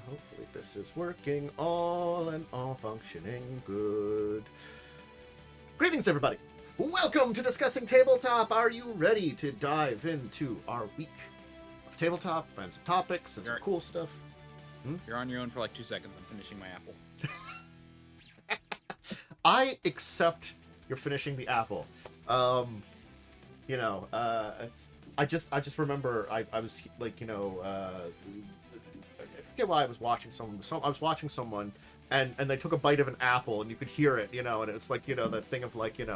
Hopefully this is working all functioning good. Greetings, everybody. Welcome to Discussing Tabletop. Are you ready to dive into our week of tabletop and some topics and some cool stuff? You're on your own for like 2 seconds. I'm finishing my apple. I accept you're finishing the apple. I just remember I was like, I forget why I was watching someone. I was watching someone, and they took a bite of an apple, and you could hear it, and it's like, that thing of like, they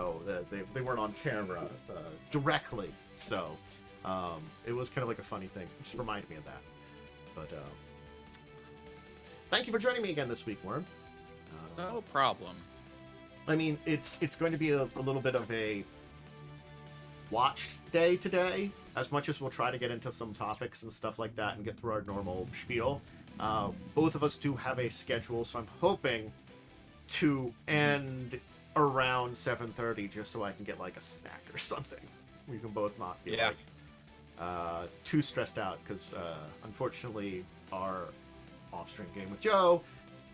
weren't on camera directly, so it was kind of like a funny thing. It just reminded me of that. But thank you for joining me again this week, Wyrm. No problem. I mean, it's going to be a little bit of a watch day today, as much as we'll try to get into some topics and stuff like that and get through our normal spiel. Both of us do have a schedule, so I'm hoping to end around 7:30 just so I can get like a snack or something. We can both not be too stressed out, because unfortunately our off-stream game with Joe,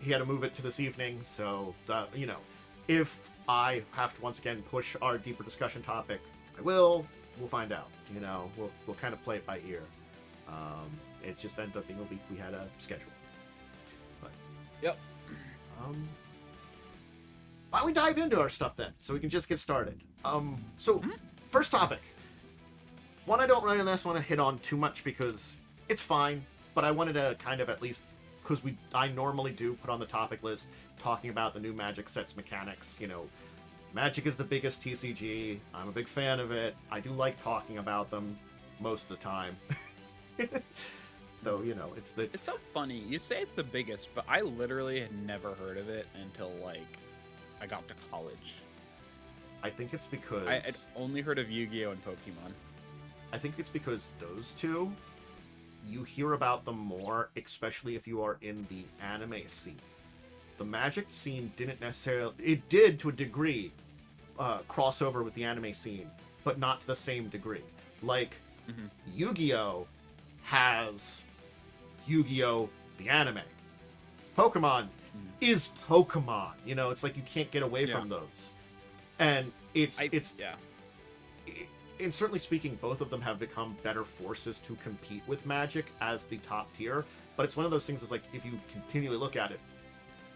he had to move it to this evening, so if I have to once again push our deeper discussion topic, I will. We'll find out. We'll kind of play it by ear. It just ended up being a week we had a schedule. But yep. Why don't we dive into our stuff then, so we can just get started? First topic. One I don't really want to hit on too much because it's fine, but I wanted to kind of at least, because I normally do put on the topic list talking about the new Magic sets mechanics. Magic is the biggest TCG. I'm a big fan of it. I do like talking about them most of the time. So, it's so funny. You say it's the biggest, but I literally had never heard of it until, I got to college. I think it's because... I'd only heard of Yu-Gi-Oh! And Pokemon. I think it's because those two, you hear about them more, especially if you are in the anime scene. The Magic scene didn't necessarily... It did, to a degree, crossover with the anime scene, but not to the same degree. Yu-Gi-Oh! Has Yu-Gi-Oh! The anime. Pokemon is Pokemon. It's like you can't get away from those. And and certainly speaking, both of them have become better forces to compete with Magic as the top tier. But it's one of those things is like, if you continually look at it,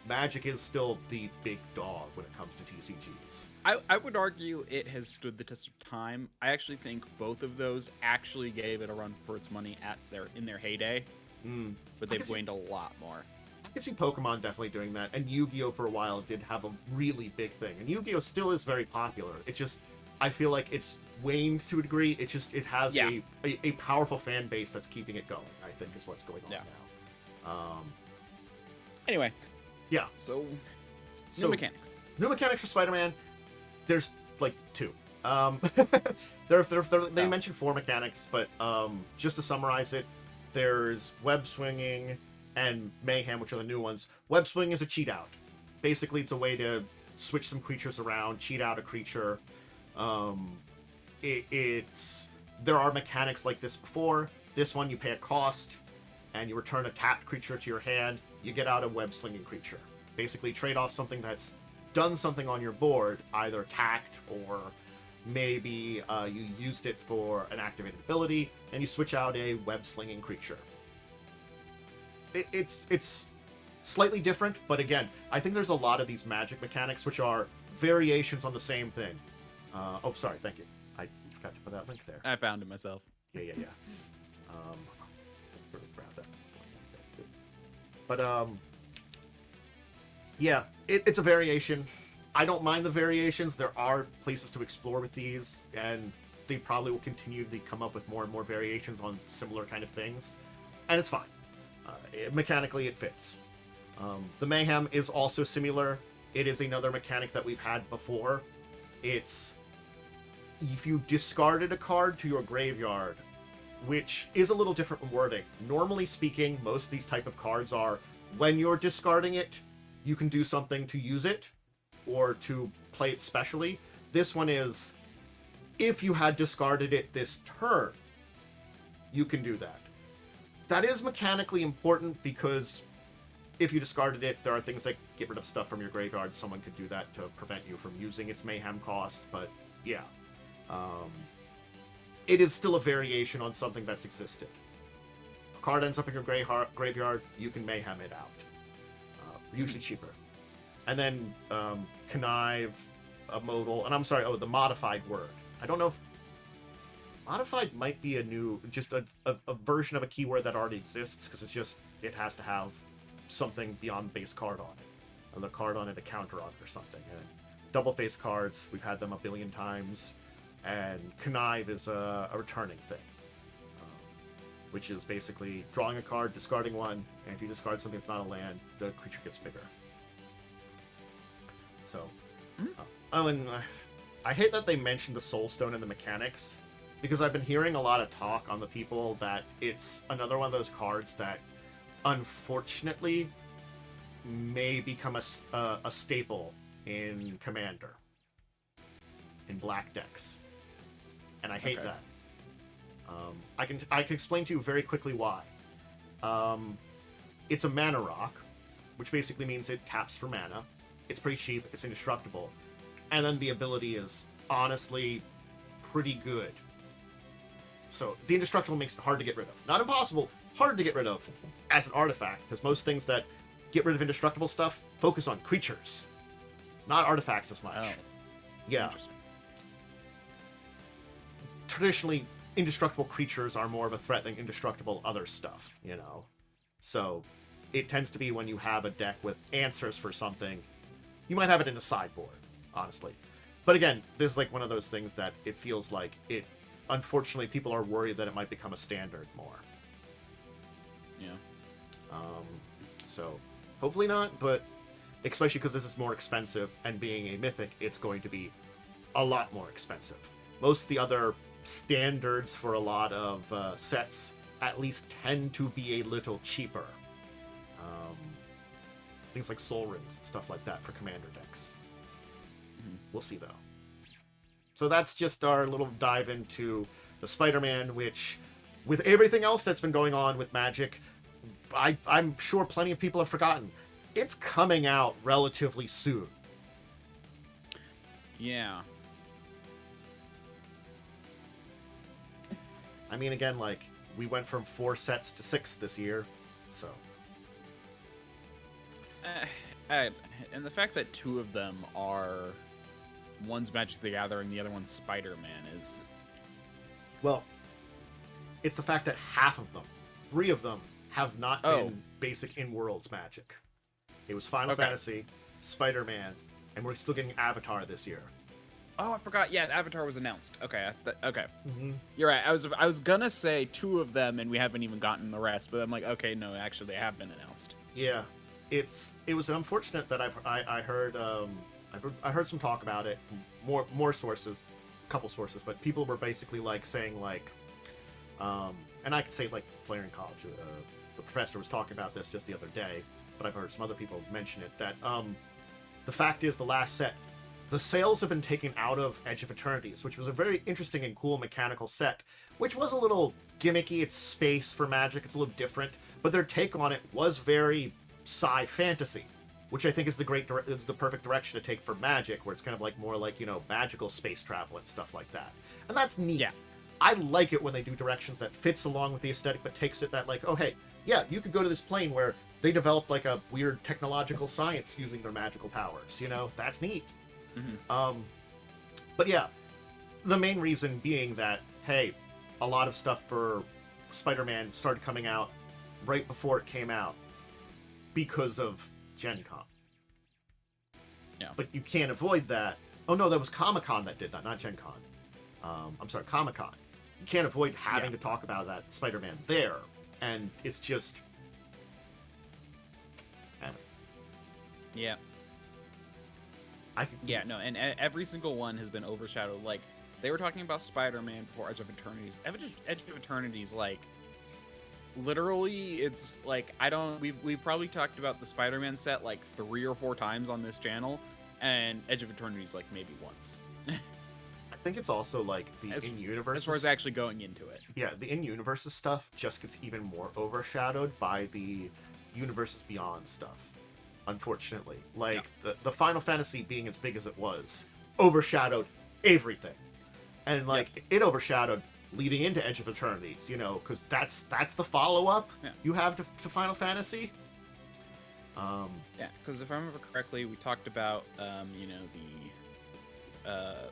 Magic is still the big dog when it comes to TCGs. I would argue it has stood the test of time. I actually think both of those actually gave it a run for its money in their heyday, but they've waned a lot more. I can see Pokemon definitely doing that, and Yu-Gi-Oh! For a while did have a really big thing, and Yu-Gi-Oh! Still is very popular. It just, I feel like it's waned to a degree. It has a powerful fan base that's keeping it going, I think, is what's going on now. Anyway. Yeah. So new mechanics. New mechanics for Spider-Man. There's like 2. They mentioned 4 mechanics, but just to summarize it, there's web swinging and mayhem, which are the new ones. Web swing is a cheat out. Basically, it's a way to switch some creatures around, cheat out a creature. There are mechanics like this before. This one, you pay a cost, and you return a tapped creature to your hand. You get out a web-slinging creature. Basically, trade off something that's done something on your board, either tacked or maybe you used it for an activated ability, and you switch out a web-slinging creature. It's slightly different, but again, I think there's a lot of these Magic mechanics which are variations on the same thing. Sorry, thank you. I forgot to put that link there. I found it myself. Yeah. But it's a variation. I don't mind the variations. There are places to explore with these, and they probably will continue to come up with more and more variations on similar kind of things, and it's fine. Mechanically, it fits. The Mayhem is also similar. It is another mechanic that we've had before. It's if you discarded a card to your graveyard, which is a little different wording. Normally speaking, most of these type of cards are, when you're discarding it, you can do something to use it, or to play it specially. This one is, if you had discarded it this turn, you can do that. That is mechanically important because if you discarded it, there are things like get rid of stuff from your graveyard. Someone could do that to prevent you from using its mayhem cost, but yeah. It is still a variation on something that's existed. A card ends up in your graveyard, you can mayhem it out. Usually cheaper. And then connive, a modal, and I'm sorry, the modified word. I don't know if modified might be a new, just a version of a keyword that already exists, because it's just, it has to have something beyond base card on it. And the card on it, a counter on it or something. And double face cards, we've had them a billion times. And connive is a returning thing. Which is basically drawing a card, discarding one, and if you discard something that's not a land, the creature gets bigger. So, and I hate that they mentioned the Soul Stone in the mechanics, because I've been hearing a lot of talk on the people that it's another one of those cards that, unfortunately, may become a staple in Commander, in black decks, and I hate that. I can explain to you very quickly why. It's a mana rock, which basically means it taps for mana. It's pretty cheap. It's indestructible, and then the ability is honestly pretty good. So the indestructible makes it hard to get rid of. Not impossible, hard to get rid of as an artifact, because most things that get rid of indestructible stuff focus on creatures, not artifacts as much. Oh. Yeah. Traditionally, indestructible creatures are more of a threat than indestructible other stuff, you know? So, it tends to be when you have a deck with answers for something, you might have it in a sideboard, honestly. But again, this is like one of those things that it feels like it, unfortunately, people are worried that it might become a standard more. Yeah. So, hopefully not, but especially because this is more expensive, and being a mythic, it's going to be a lot more expensive. Most of the other standards for a lot of sets at least tend to be a little cheaper. Things like Soul Rings and stuff like that for Commander decks. We'll see, though. So that's just our little dive into the Spider-Man, which, with everything else that's been going on with Magic, I'm sure plenty of people have forgotten. It's coming out relatively soon. Yeah. I mean, again, like, we went from 4 sets to 6 this year, so. And the fact that 2 of them are, one's Magic the Gathering, the other one's Spider-Man is... Well, it's the fact that half of them, 3 of them, have not been basic in-worlds Magic. It was Final Fantasy, Spider-Man, and we're still getting Avatar this year. Oh, I forgot. Yeah, Avatar was announced. Okay, okay. Mm-hmm. You're right. I was gonna say 2 of them, and we haven't even gotten the rest. But I'm like, okay, no, actually, they have been announced. Yeah, it was unfortunate that I heard some talk about it. More sources, a couple sources, but people were basically like saying like, and I could say like player in college. The professor was talking about this just the other day, but I've heard some other people mention it that the fact is the last set. The sales have been taken out of Edge of Eternities, which was a very interesting and cool mechanical set, which was a little gimmicky. It's space for Magic. It's a little different, but their take on it was very sci-fantasy, which I think is the perfect direction to take for Magic, where it's kind of like more like, you know, magical space travel and stuff like that. And that's neat. Yeah. I like it when they do directions that fits along with the aesthetic, but takes it that like, oh, hey, yeah, you could go to this plane where they developed like a weird technological science using their magical powers. You know, that's neat. Mm-hmm. But yeah, the main reason being that, hey, a lot of stuff for Spider-Man started coming out right before it came out because of Gen Con. Yeah. But you can't avoid that. Oh no, that was Comic-Con that did that, not Gen Con. I'm sorry, Comic-Con. You can't avoid having to talk about that Spider-Man there, and it's just... Yeah. Yeah, no, and every single one has been overshadowed. Like, they were talking about Spider-Man before Edge of Eternities. Edge of Eternities, like, literally, it's like, we've probably talked about the Spider-Man set, like, 3 or 4 times on this channel, and Edge of Eternities, like, maybe once. I think it's also, like, the in-universe... As far as actually going into it. Yeah, the in-universe stuff just gets even more overshadowed by the Universes Beyond stuff, unfortunately. Like, the Final Fantasy being as big as it was overshadowed everything. And, like, it overshadowed leading into Edge of Eternities, you know, because that's the follow-up you have to Final Fantasy. Yeah, because if I remember correctly, we talked about, you know, the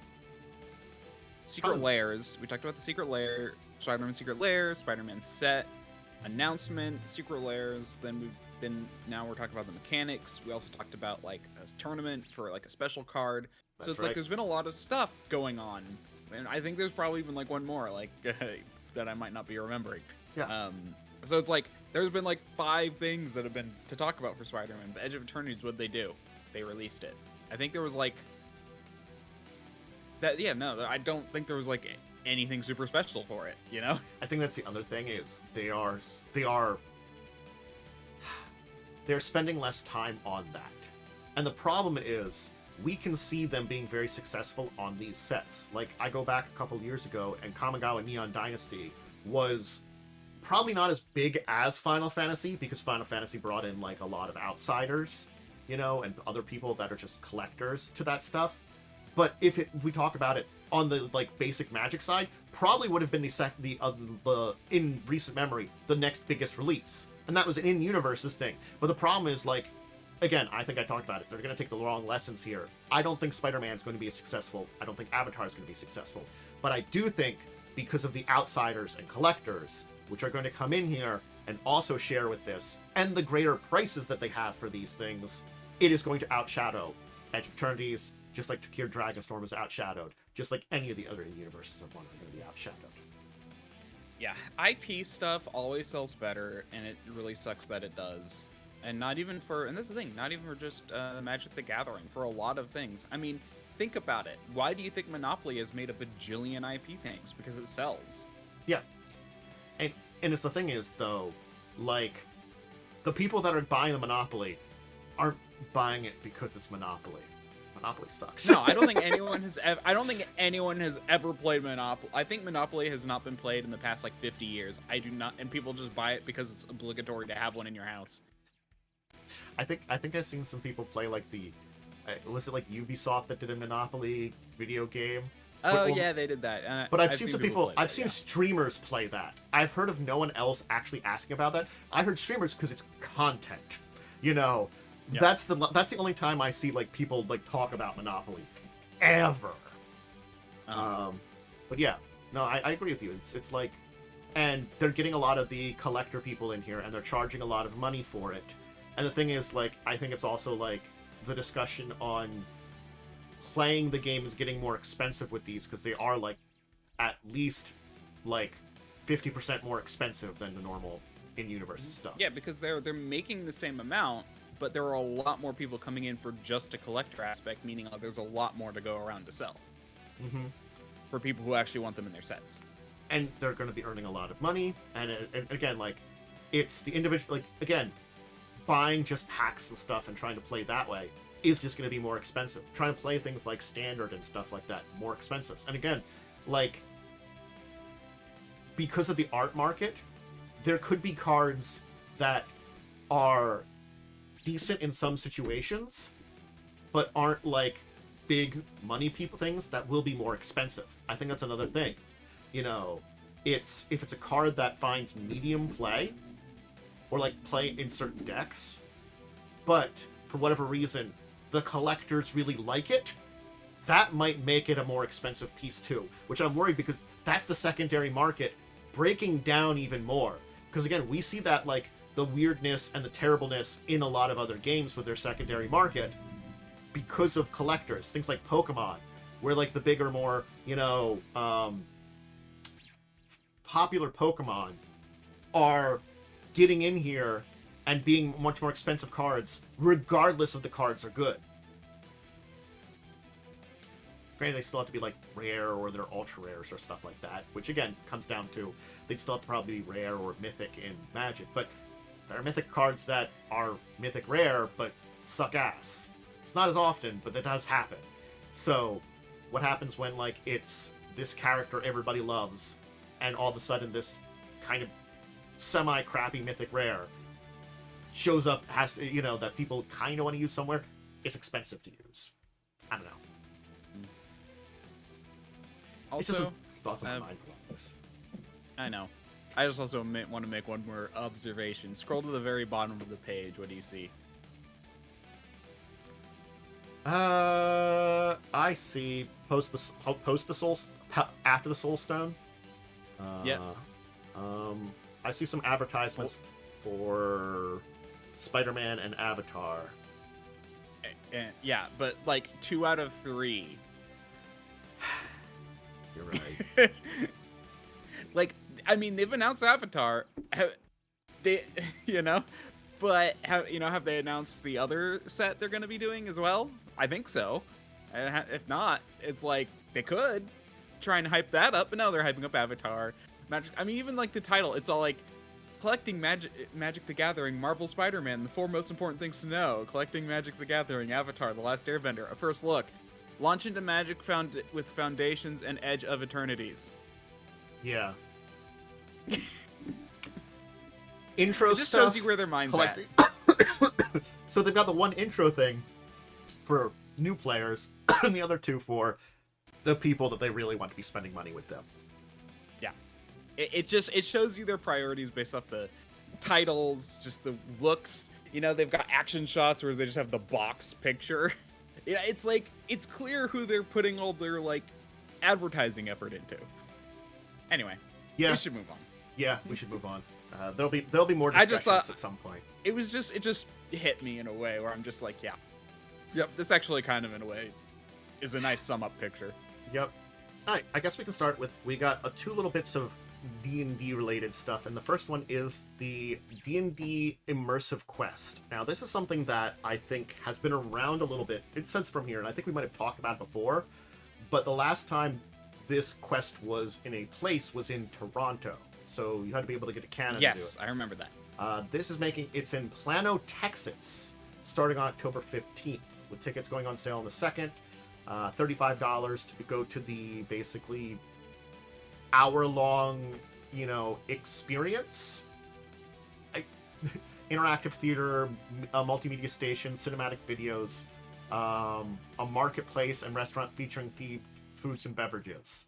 Secret Lairs. We talked about the Secret Lair, Spider-Man Secret Lair, Spider-Man set, announcement, Secret Lairs. Then now we're talking about the mechanics. We also talked about like a tournament for like a special card. So it's like there's been a lot of stuff going on, and I think there's probably even like one more like that I might not be remembering. Yeah. So it's like there's been like 5 things that have been to talk about for Spider-Man. But Edge of Eternities, what'd they do? They released it. I think there was like that. Yeah, no, I don't think there was like anything super special for it. You know. I think that's the other thing is they're spending less time on that, and the problem is we can see them being very successful on these sets. Like I go back a couple years ago, and Kamigawa Neon Dynasty was probably not as big as Final Fantasy because Final Fantasy brought in like a lot of outsiders, you know, and other people that are just collectors to that stuff. But if we talk about it on the like basic Magic side, probably would have been the in recent memory the next biggest release, and that was an in-universes thing. But the problem is, like, again, I think I talked about it. They're going to take the wrong lessons here. I don't think Spider-Man's going to be as successful. I don't think Avatar's going to be successful. But I do think because of the outsiders and collectors, which are going to come in here and also share with this, and the greater prices that they have for these things, it is going to outshadow Edge of Eternities, just like Takir Dragonstorm was outshadowed, just like any of the other universes of one are going to be outshadowed. Yeah, IP stuff always sells better, and it really sucks that it does. And not even for, and this is the thing, not even for just Magic the Gathering, for a lot of things. I mean, think about it. Why do you think Monopoly has made a bajillion IP things? Because it sells. Yeah. And it's the thing is, though, like, the people that are buying the Monopoly aren't buying it because it's Monopoly. Monopoly sucks. No, I don't think anyone has ever. I don't think anyone has ever played Monopoly. I think Monopoly has not been played in the past like 50 years. I do not, and people just buy it because it's obligatory to have one in your house. I think I've seen some people play like the, was it like Ubisoft that did a Monopoly video game? Oh yeah, they did that. But I've seen some people. I've seen streamers play that. I've heard of no one else actually asking about that. I heard streamers because it's content. You know. Yeah. That's the only time I see like people like talk about Monopoly, ever. But yeah, no, I agree with you. It's like, and they're getting a lot of the collector people in here, and they're charging a lot of money for it. And the thing is, like, I think it's also like the discussion on playing the game is getting more expensive with these because they are like at least like 50% more expensive than the normal in-universe stuff. Yeah, because they're making the same amount. But there are a lot more people coming in for just a collector aspect, meaning there's a lot more to go around to sell. Mm-hmm. For people who actually want them in their sets. And they're going to be earning a lot of money. And again, like, it's the individual, like, again, buying just packs and stuff and trying to play that way is just going to be more expensive. Trying to play things like Standard and stuff like that, more expensive. And again, like, because of the art market, there could be cards that are decent in some situations, but aren't like big money people things that will be more expensive. I think that's another thing. You know, if it's a card that finds medium play, or like play in certain decks, but for whatever reason the collectors really like it, that might make it a more expensive piece too, which I'm worried because that's the secondary market breaking down even more. Because again, we see that like the weirdness and the terribleness in a lot of other games with their secondary market because of collectors. Things like Pokemon, where like the bigger, more, you know, popular Pokemon are getting in here and being much more expensive cards, regardless of the cards are good. Granted, they still have to be like rare or they're ultra rares or stuff like that, which again comes down to they'd still have to probably be rare or mythic in Magic, but there are mythic cards that are mythic rare, but suck ass. It's not as often, but that does happen. So, what happens when, like, it's this character everybody loves, and all of a sudden this kind of semi-crappy mythic rare shows up, has to, that people kind of want to use somewhere, it's expensive to use. I don't know. Also, thoughts on my mind about this. I know. I just also want to make one more observation. Scroll to the very bottom of the page. What do you see? I see post the soul after the soul stone. Yeah. I see some advertisements for Spider-Man and Avatar. Yeah, but like 2 out of 3. You're right. Like, I mean, they've announced Avatar. They, but have they announced the other set they're going to be doing as well? I think so. If not, it's like they could try and hype that up, but no, they're hyping up Avatar. Magic. I mean, even like the title, it's all like collecting Magic the Gathering, Marvel Spider-Man, the 4 most important things to know. Collecting Magic the Gathering, Avatar, The Last Airbender, a first look. Launch into Magic with Foundations and Edge of Eternities. Yeah. Intro it just stuff. shows you where their mind's at. So they've got the one intro thing for new players, and the other 2 for the people that they really want to be spending money with them. Yeah. It shows you their priorities based off the titles, just the looks. They've got action shots where they just have the box picture. Yeah, it's like it's clear who they're putting all their like advertising effort into. Anyway, yeah, we should move on. Yeah, we should move on. There'll be more discussions at some point. It just hit me in a way where I'm just like, yeah, yep. This actually kind of in a way is a nice sum up picture. Yep. All right, I guess we can start with we got 2 little bits of D&D related stuff, and the first one is the D&D immersive quest. Now, this is something that I think has been around a little bit. It says from here, and I think we might have talked about it before, but the last time this quest was in a place was in Toronto, so you had to be able to get to Canada to do it. I remember that. This is it's in Plano, Texas, starting on October 15th, with tickets going on sale on the 2nd. $35 to go to the basically hour-long, experience. Interactive theater, a multimedia station, cinematic videos, a marketplace and restaurant featuring themed foods and beverages.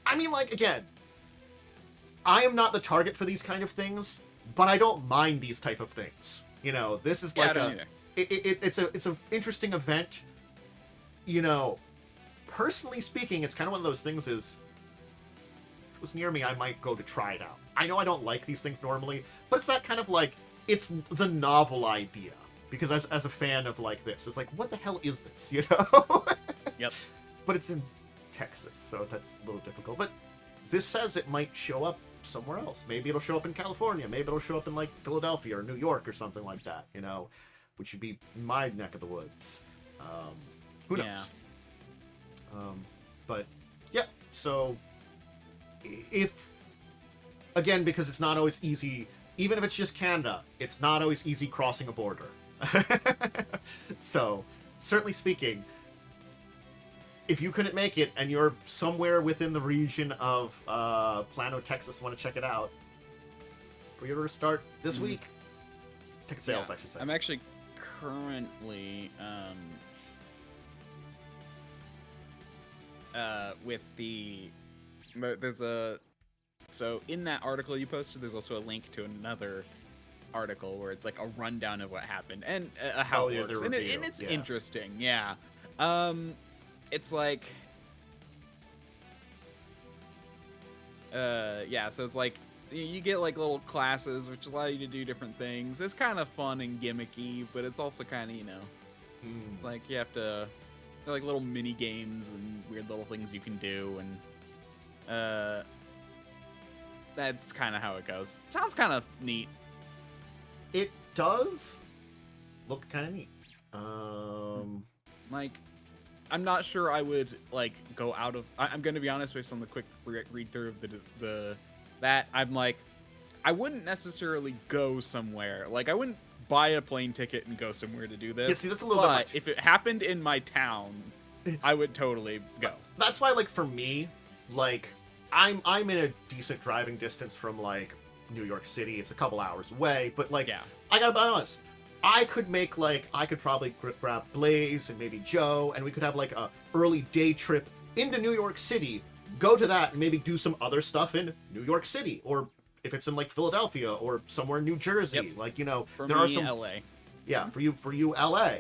I mean, like, again, I am not the target for these kind of things, but I don't mind these type of things. This is like it's an interesting event. Personally speaking, it's kind of one of those things is, if it was near me, I might go to try it out. I know I don't like these things normally, but it's that kind of like, it's the novel idea. Because as a fan of like this, it's like, what the hell is this, Yep. But it's in Texas, so that's a little difficult. But this says it might show up somewhere else. Maybe it'll show up in California. Maybe it'll show up in like Philadelphia or New York or something like that, which would be my neck of the woods. Who knows? Yeah. But yeah, so if, again, because it's not always easy, even if it's just Canada, it's not always easy crossing a border. So, certainly speaking, if you couldn't make it and you're somewhere within the region of Plano, Texas, want to check it out, pre-order start this week. Ticket sales, I should say. I'm actually currently with so in that article you posted, there's also a link to another article where it's like a rundown of what happened and how it works, and it's interesting. Yeah. It's like so it's like you get like little classes which allow you to do different things. It's kind of fun and gimmicky, but it's also kind of like you have to, they're like little mini games and weird little things you can do, and that's kind of how it goes. Sounds kind of neat. It does look kind of neat. Like, I'm not sure I would like go out of. I'm gonna be honest, based on the quick read through of that I'm like, I wouldn't necessarily go somewhere. Like, I wouldn't buy a plane ticket and go somewhere to do this. Yeah, see, that's a little bit much. If it happened in my town, I would totally go. That's why, like, for me, like, I'm in a decent driving distance from like New York City. It's a couple hours away, but like, Yeah. I gotta be honest. I could probably grab Blaze and maybe Joe, and we could have like a early day trip into New York City, go to that, and maybe do some other stuff in New York City, or if it's in like Philadelphia or somewhere in New Jersey, Yep. like, you know, For there me, are some LA. Yeah, for you, LA.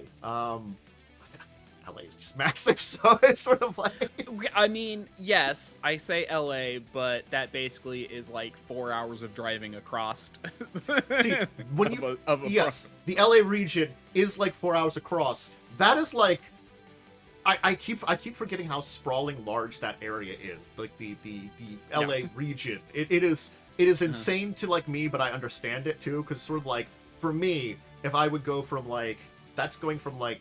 LA is just massive, so it's sort of like. I mean, yes, I say LA, but that basically is like 4 hours of driving across. See, when you of a yes, province. the LA region is like 4 hours across. That is like, I keep forgetting how sprawling large that area is. Like the LA region, it is insane to like me, but I understand it too, because sort of like for me, if I would go from like, that's going from like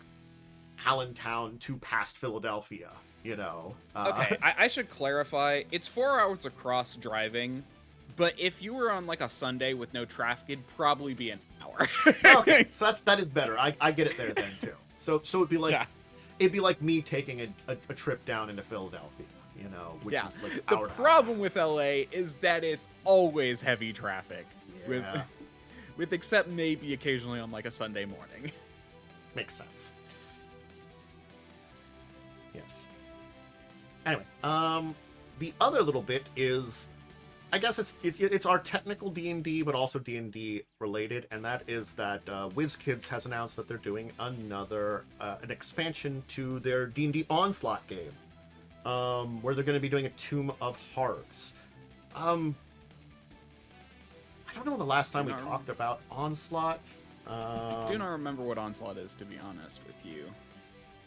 Allentown to past Philadelphia, you know. Okay, I should clarify. It's 4 hours across driving, but if you were on like a Sunday with no traffic, it'd probably be an hour. Okay, so that is better. I get it there then too. So it'd be like it'd be like me taking a trip down into Philadelphia, you know, which is like an the hour and a half. problem with LA is that it's always heavy traffic. Yeah. With except maybe occasionally on like a Sunday morning. Makes sense. Yes. Anyway, the other little bit is, I guess it's our technical D&D, but also D&D related, and that is that WizKids has announced that they're doing another an expansion to their D&D Onslaught game, where they're going to be doing a Tomb of Horrors. I don't know the last time we talked about Onslaught. I do not remember what Onslaught is, to be honest with you.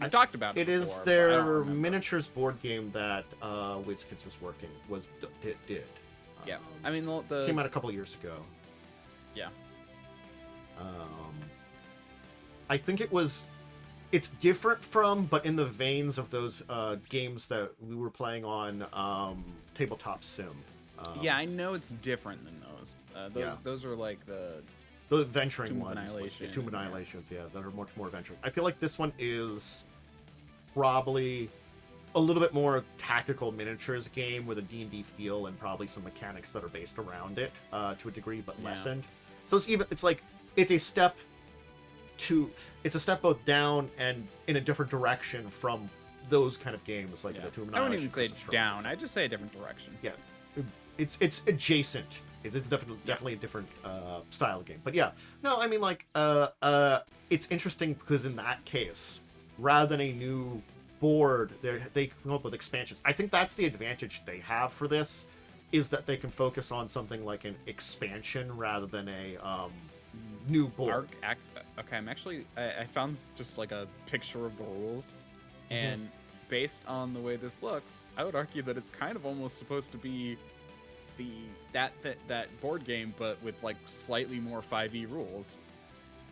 I talked about it. It before, is but I don't their remember. miniatures board game that WizKids did. Yeah, I mean the Came out a couple years ago. Yeah. I think it's different from, but in the veins of those games that we were playing on Tabletop Sim. Yeah, I know it's different than those. Those are like the venturing Tomb of ones, Annihilation, like Tomb of Annihilations, yeah, that are much more venturing. I feel like this one is probably a little bit more tactical miniatures game with a D&D feel and probably some mechanics that are based around it to a degree, but lessened. So it's a step both down and in a different direction from those kind of games, like the Tomb of I wouldn't even Annihilation. say down. I just say a different direction. Yeah, it's adjacent. It's definitely a different style of game. But yeah, no, I mean like it's interesting because in that case, rather than a new board, they come up with expansions. I think that's the advantage they have for this, is that they can focus on something like an expansion rather than a new board. Okay, I found just like a picture of the rules, and based on the way this looks, I would argue that it's kind of almost supposed to be that board game, but with like slightly more 5e rules,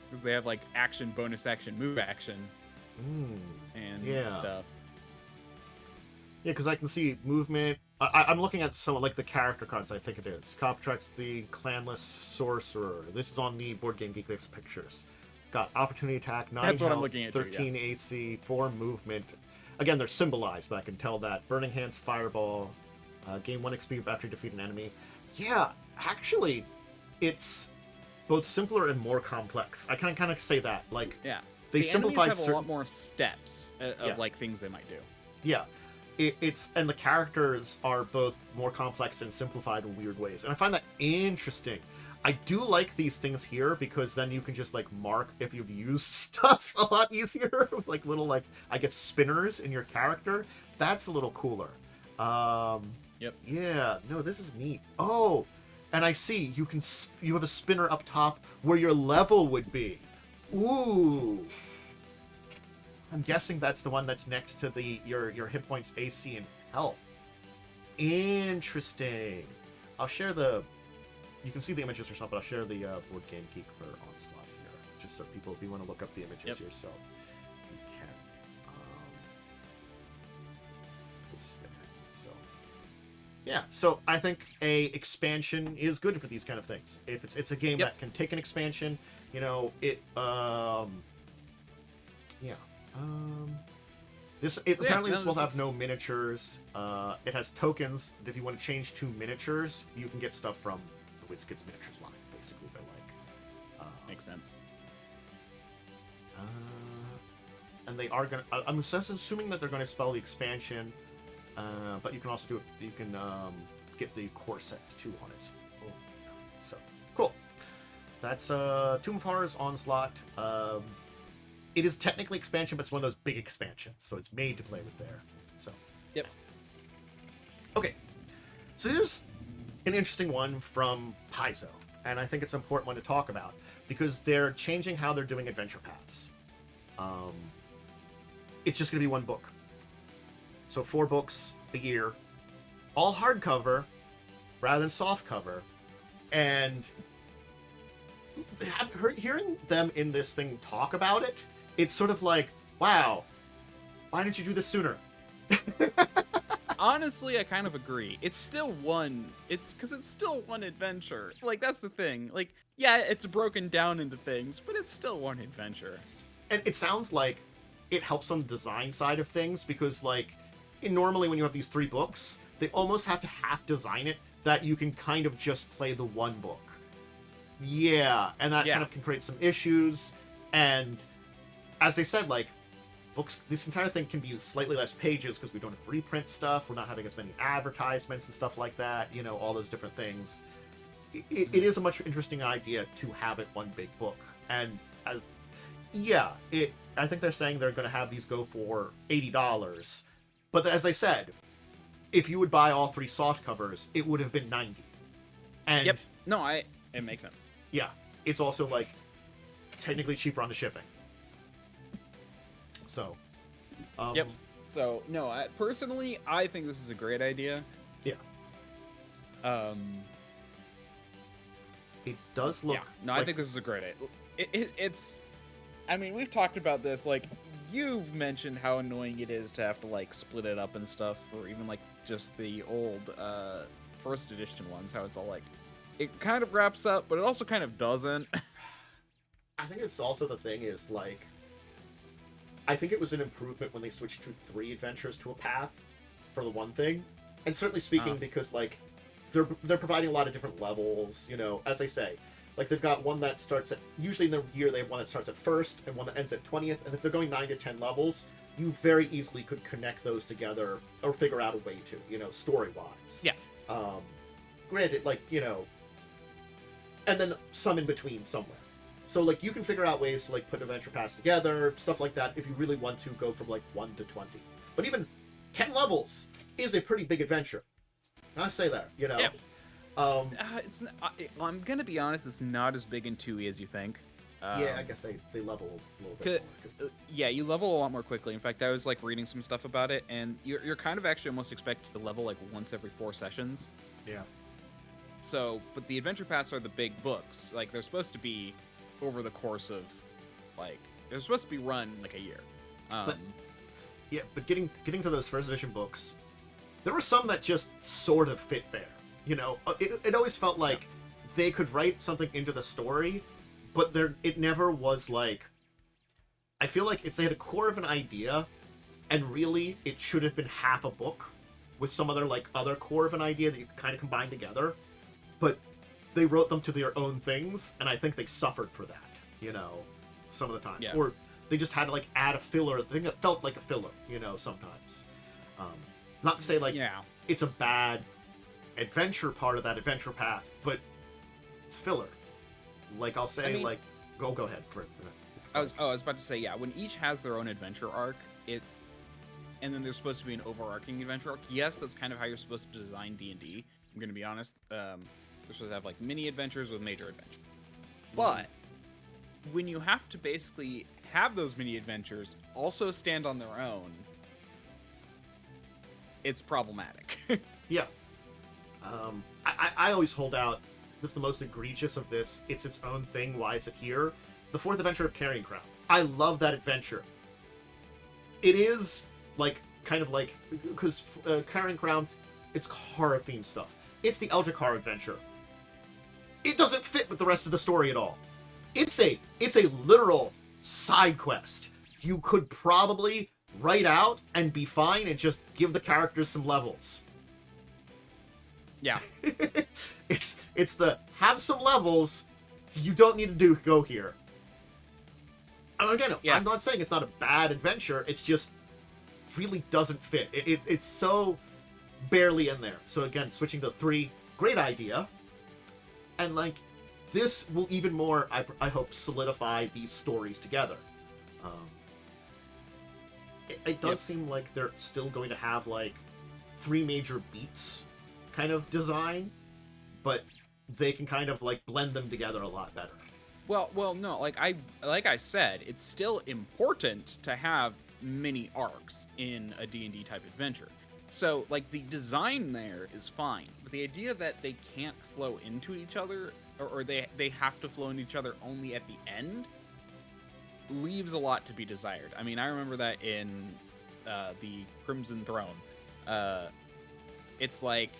because they have like action, bonus action, move action, and stuff. Yeah, because I can see movement. I'm looking at some like the character cards. I think it is Coptrax, the Clanless Sorcerer. This is on the Board Game Geek Lives pictures. Got opportunity attack, 9 That's what health, I'm looking at 13 AC, 4 movement. Again, they're symbolized, but I can tell that. Burning Hands, Fireball. Gain 1 XP after you defeat an enemy. Yeah, actually, it's both simpler and more complex. I can kind of say that. Like, they simplified enemies have a lot more steps of like things they might do. Yeah, and the characters are both more complex and simplified in weird ways, and I find that interesting. I do like these things here because then you can just like mark if you've used stuff a lot easier, like little I guess spinners in your character. That's a little cooler. Yep. Yeah. No, this is neat. Oh, and I see you have a spinner up top where your level would be. Ooh. I'm guessing that's the one that's next to your hit points, AC, and health. Interesting. I'll share you can see the images yourself, but I'll share the Board Game Geek for Onslaught here, just so people, if you want to look up the images yourself, you can. It's there. So yeah, so I think a expansion is good for these kind of things. If it's a game that can take an expansion, you know, apparently this will have no miniatures. It has tokens. If you want to change to miniatures, you can get stuff from the WizKids miniatures line. Basically, they're like Makes sense. And they are gonna. I'm assuming that they're going to spell the expansion, but you can also do it. You can get the core set too on it. Oh, so cool. That's Tomb of Horrors Onslaught. It is technically expansion, but it's one of those big expansions, so it's made to play with there. So Yep. Okay, so here's an interesting one from Paizo, and I think it's an important one to talk about because they're changing how they're doing adventure paths. It's just going to be one book. So 4 books a year, all hardcover rather than softcover. And hearing them in this thing talk about it, it's sort of like, wow, why didn't you do this sooner? Honestly, I kind of agree. It's still one. It's because it's still one adventure. Like, that's the thing. Like, yeah, it's broken down into things, but it's still one adventure. And it sounds like it helps on the design side of things because, like, normally when you have these 3 books, they almost have to half design it that you can kind of just play the one book. Yeah, and that kind of can create some issues. And as they said, like, books, this entire thing can be slightly less pages because we don't have reprint stuff. We're not having as many advertisements and stuff like that. You know, all those different things. It is a much interesting idea to have it one big book. And as I think they're saying they're going to have these go for $80. But as I said, if you would buy all 3 soft covers, it would have been $90. And Yep. No, it makes sense. Yeah, it's also like technically cheaper on the shipping. So. Yep. So no, personally, I think this is a great idea. Yeah. It does look. Yeah. No, I think this is a great idea. It's. I mean, we've talked about this. Like, you've mentioned how annoying it is to have to like split it up and stuff, or even like just the old first edition ones. How it's all like, it kind of wraps up, but it also kind of doesn't. I think it's also the thing is like. I think it was an improvement when they switched to 3 adventures to a path for the one thing, and certainly speaking because like they're providing a lot of different levels. You know, as they say. Like, they've got one that starts at... Usually in the year, they have one that starts at 1st and one that ends at 20th. And if they're going 9 to 10 levels, you very easily could connect those together or figure out a way to, you know, story-wise. Yeah. Granted, like, you know... And then some in between somewhere. So, like, you can figure out ways to, like, put adventure paths together, stuff like that, if you really want to go from, like, 1 to 20. But even 10 levels is a pretty big adventure. I say that, you know... Yeah. It's. I'm gonna be honest. It's not as big in 2E as you think. Yeah, I guess they level a little bit more. Yeah, you level a lot more quickly. In fact, I was like reading some stuff about it, and you're kind of actually almost expected to level like once every 4 sessions. Yeah. So, but the adventure paths are the big books. Like, they're supposed to be over the course of, like, they're supposed to be run like a year. But getting to those first edition books, there were some that just sort of fit there. You know, it always felt like they could write something into the story, but it never was like... I feel like if they had a core of an idea, and really it should have been half a book with some other, like, other core of an idea that you could kind of combine together, but they wrote them to their own things, and I think they suffered for that, you know, some of the times. Yeah. Or they just had to, like, add a filler, a thing that felt like a filler, you know, sometimes. Not to say, like, it's a bad... adventure part of that adventure path, but it's filler. Like, I'll say, like, go ahead for it. I was about to say, yeah, when each has their own adventure arc, it's, and then there's supposed to be an overarching adventure arc. Yes, that's kind of how you're supposed to design D&D. I'm gonna be honest. You're supposed to have like mini adventures with major adventures. But when you have to basically have those mini adventures also stand on their own, it's problematic. Yeah. I always hold out, this is the most egregious of this, it's its own thing, why is it here? The 4th adventure of Carrying Crown. I love that adventure. It is, like, kind of like, because Carrying Crown, it's horror-themed stuff. It's the Eldrakar adventure. It doesn't fit with the rest of the story at all. It's a literal side quest. You could probably write out and be fine and just give the characters some levels. Yeah. It's the have some levels. You don't need to go here. And again, Yeah. I'm not saying it's not a bad adventure. It's just really doesn't fit. It's so barely in there. So again, switching to 3, great idea. And like this will even more, I hope, solidify these stories together. It does seem like they're still going to have like 3 major beats kind of design, but they can kind of like blend them together a lot better. Well, no, like I said, it's still important to have mini arcs in a D&D type adventure. So, like, the design there is fine, but the idea that they can't flow into each other, or they have to flow into each other only at the end, leaves a lot to be desired. I mean, I remember that in the Crimson Throne. It's like,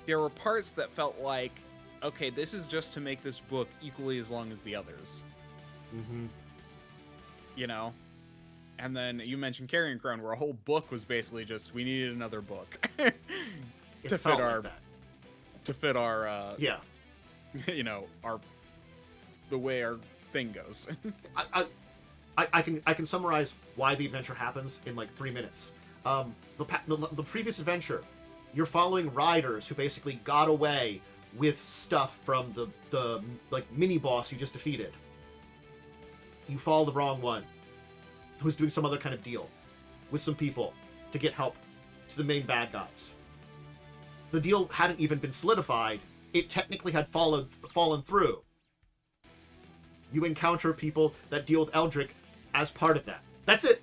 there were parts that felt like, okay, this is just to make this book equally as long as the others. Mm-hmm. You know? And then you mentioned Carrion Crown, where a whole book was basically just, we needed another book to fit our yeah, you know, the way our thing goes. I can summarize why the adventure happens in like 3 minutes. The previous adventure, you're following riders who basically got away with stuff from the like mini boss you just defeated. You follow the wrong one, who's doing some other kind of deal with some people to get help to the main bad guys. The deal hadn't even been solidified. It technically had fallen through. You encounter people that deal with Eldrick as part of that. That's it.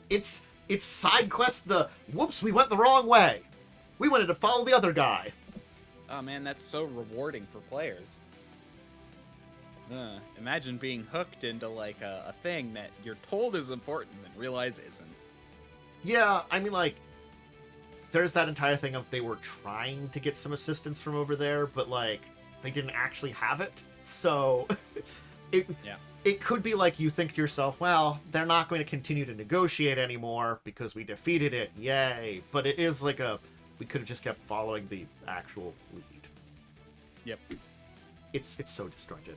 It's side quest whoops, we went the wrong way. We wanted to follow the other guy. Oh man, that's so rewarding for players. Imagine being hooked into like a thing that you're told is important and realize isn't. Yeah, I mean, like, there's that entire thing of they were trying to get some assistance from over there, but like they didn't actually have it. So it could be like you think to yourself, well, they're not going to continue to negotiate anymore because we defeated it. Yay. But it is like we could have just kept following the actual lead. Yep. It's so disjointed.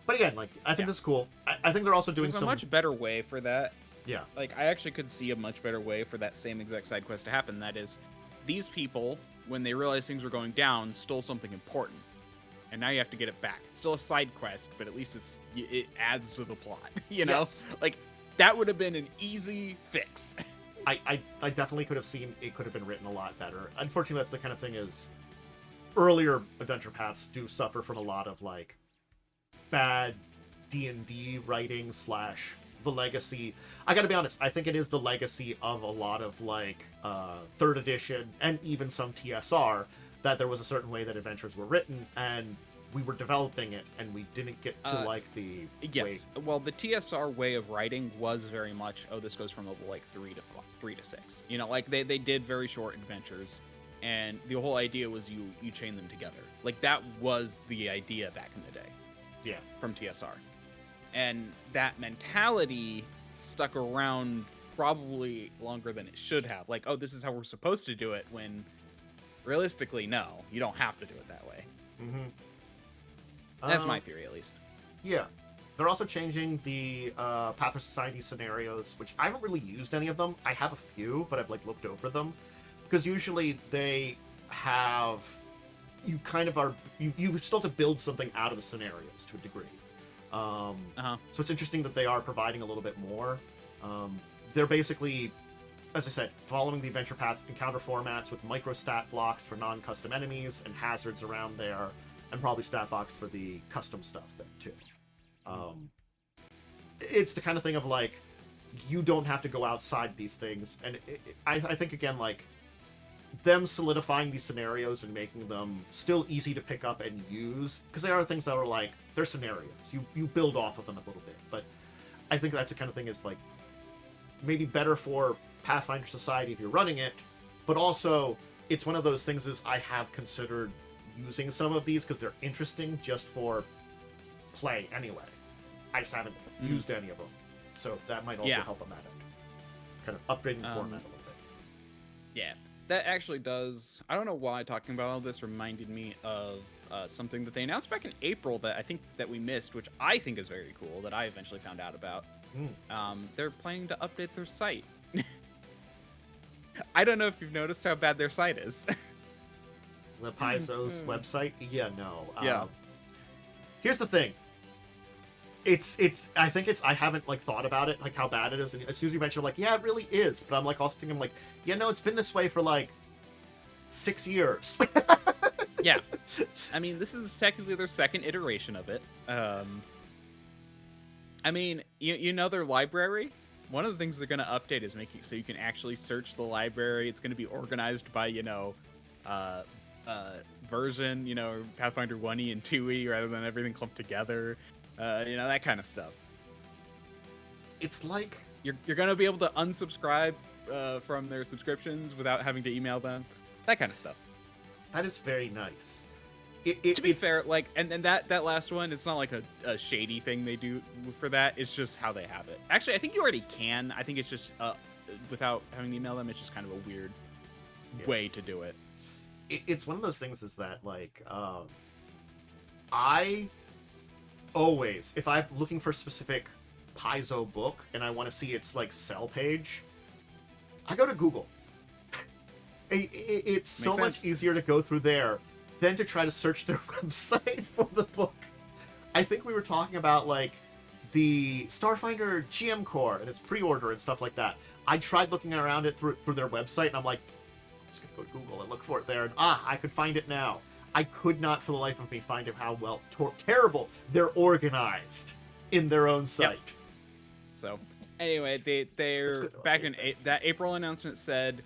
But again, like, I think this is cool. I think they're also doing There's a much better way for that. Yeah. Like, I actually could see a much better way for that same exact side quest to happen. That is, these people, when they realized things were going down, stole something important. And now you have to get it back. It's still a side quest, but at least it adds to the plot, you know? Yes. Like, that would have been an easy fix. I definitely could have seen it could have been written a lot better. Unfortunately, that's the kind of thing is earlier adventure paths do suffer from a lot of, like, bad D&D writing / the legacy. I gotta be honest, I think it is the legacy of a lot of like 3rd edition and even some TSR, that there was a certain way that adventures were written and we were developing it and we didn't get to like the yes way. Well, the TSR way of writing was very much, oh, this goes from level like 3 to 6, you know, like they did very short adventures and the whole idea was you chain them together. Like that was the idea back in the day. Yeah, from TSR. And that mentality stuck around probably longer than it should have. Like, oh, this is how we're supposed to do it, when realistically, no, you don't have to do it that way. Mm-hmm. That's my theory, at least. Yeah. They're also changing the Path of Society scenarios, which I haven't really used any of them. I have a few, but I've like looked over them. Because usually they have... You kind of are... You still have to build something out of the scenarios to a degree. So it's interesting that they are providing a little bit more. They're basically, as I said, following the adventure path encounter formats with micro stat blocks for non-custom enemies and hazards around there, and probably stat blocks for the custom stuff there too. It's the kind of thing of like, you don't have to go outside these things, and I think again, like, them solidifying these scenarios and making them still easy to pick up and use, because they are things that are like, they're scenarios. You build off of them a little bit, but I think that's the kind of thing is like maybe better for Pathfinder Society if you're running it, but also it's one of those things is I have considered using some of these because they're interesting just for play anyway. I just haven't used any of them, so that might also help on that end. Kind of upgrading the format a little bit. Yeah, that actually does. I don't know why talking about all this reminded me of something that they announced back in April that I think that we missed, which I think is very cool, that I eventually found out about. They're planning to update their site. I don't know if you've noticed how bad their site is. The Paizo's website? Yeah, no. Yeah. Here's the thing. I haven't like thought about it, like how bad it is, and as soon as you mention, like, yeah, it really is, but I'm like also thinking, like, yeah, no, it's been this way for like 6 years. Yeah, I mean, this is technically their second iteration of it. I mean, you know their library. One of the things they're going to update is making so you can actually search the library. It's going to be organized by version, Pathfinder 1e and 2e rather than everything clumped together. That kind of stuff. It's like you're gonna be able to unsubscribe from their subscriptions without having to email them. That kind of stuff. That is very nice. To be fair, like, and that last one, it's not like a shady thing they do for that. It's just how they have it. Actually, I think you already can. I think it's just without having to email them. It's just kind of a weird way to do it. It's one of those things is that like I always, if I'm looking for a specific Paizo book and I want to see its like sell page, I go to Google. It's so much easier to go through there than to try to search their website for the book. I think we were talking about like the Starfinder GM Core and its pre-order and stuff like that. I tried looking around it through their website, and I'm like, I'm just gonna go to Google and look for it there, and I could find it now. I could not for the life of me find out how terrible they're organized in their own site. Yep. So anyway, they're back in that April announcement said,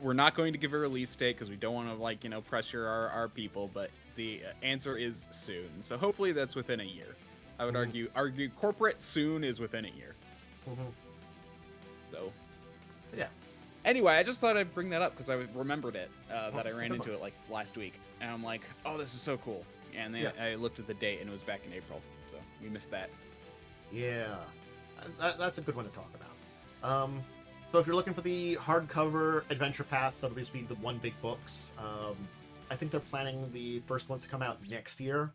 we're not going to give a release date because we don't want to pressure our people, but the answer is soon. So hopefully that's within a year. I would argue corporate soon is within a year. So yeah. Anyway, I just thought I'd bring that up because I remembered it, that I ran into it like last week. And I'm like, oh, this is so cool. And then I looked at the date and it was back in April. So we missed that. Yeah. That's a good one to talk about. So if you're looking for the hardcover adventure pass, that'll just be the one big books. I think they're planning the first ones to come out next year.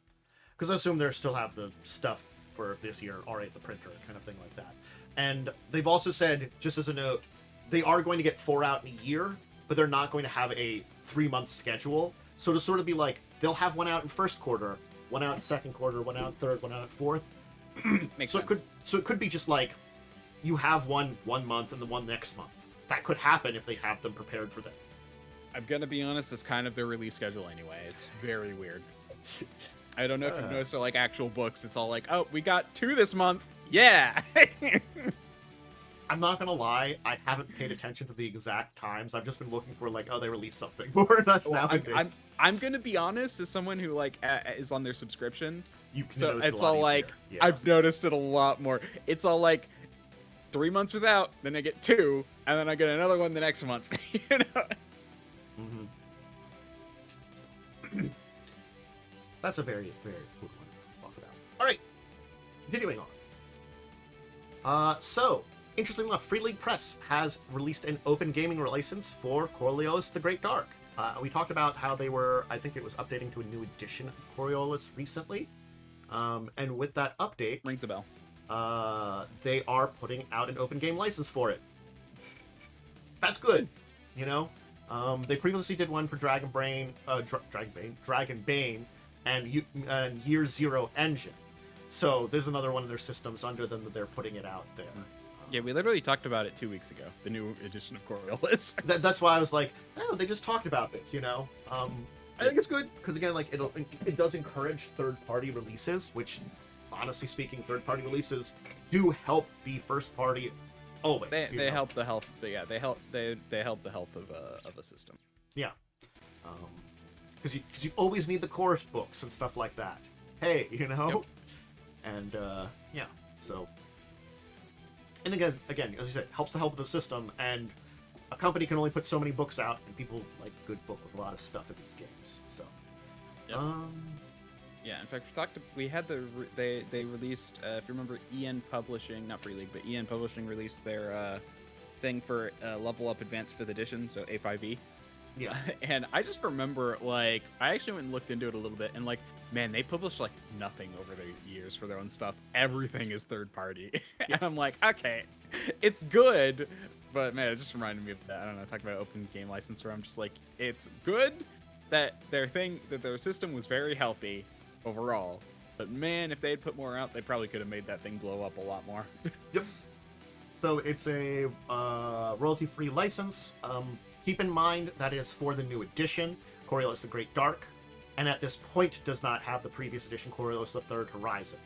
Because I assume they still have the stuff for this year already at the printer, kind of thing like that. And they've also said, just as a note, they are going to get 4 out in a year, but they're not going to have a 3-month schedule. So to sort of be like, they'll have 1 out in first quarter, 1 out in second quarter, 1 out in third, 1 out in fourth. Makes so sense. it could be just like you have one month and the one next month. That could happen if they have them prepared for that. I'm gonna be honest, it's kind of their release schedule anyway. It's very weird. I don't know if you've noticed they're like actual books. It's all like, oh, we got 2 this month. Yeah. I'm not gonna lie, I haven't paid attention to the exact times. I've just been looking for like, oh, they released something more than us nowadays. I'm gonna be honest, as someone who like is on their subscription, so it's all like I've noticed it a lot more. It's all like 3 months without, then I get 2, and then I get another one the next month. You know. That's a very, very cool one to talk about. All right, continuing on. So, interestingly enough, Free League Press has released an open gaming license for Coriolis the Great Dark. We talked about how they were, I think it was updating to a new edition of Coriolis recently. And with that update... Rings a bell. They are putting out an open game license for it. That's good, you know? They previously did one for Dragon Bane, and Year Zero Engine. So there's another one of their systems under them that they're putting it out there. Yeah, we literally talked about it 2 weeks ago, the new edition of Coriolis. That's why I was like, oh, they just talked about this, you know? I think it's good, because again, like, it does encourage third-party releases, which, honestly speaking, third-party releases do help the first party always. They help the health. They help the health of a system. Yeah. Because you always need the course books and stuff like that. Hey, you know? Yep. And, yeah, so... And again, as you said, helps the health of the system, and a company can only put so many books out, and people like a good book with a lot of stuff in these games, so... Yep. Yeah, in fact, we had they released, if you remember, EN Publishing, not Free League, but EN Publishing released their thing for Level Up Advanced 5th Edition, so A5E. Yeah. And I just remember, like, I actually went and looked into it a little bit, and, like, man, they publish, like, nothing over the years for their own stuff. Everything is third party. And Yes. I'm like, okay, it's good, but, man, it just reminded me of that. I don't know, talking about open game license, where I'm just like, it's good that their system was very healthy overall, but, man, if they had put more out, they probably could have made that thing blow up a lot more. Yep. So it's a royalty-free license. Keep in mind that is for the new edition, Coriolis the Great Dark, and at this point does not have the previous edition, Coriolis the Third Horizon.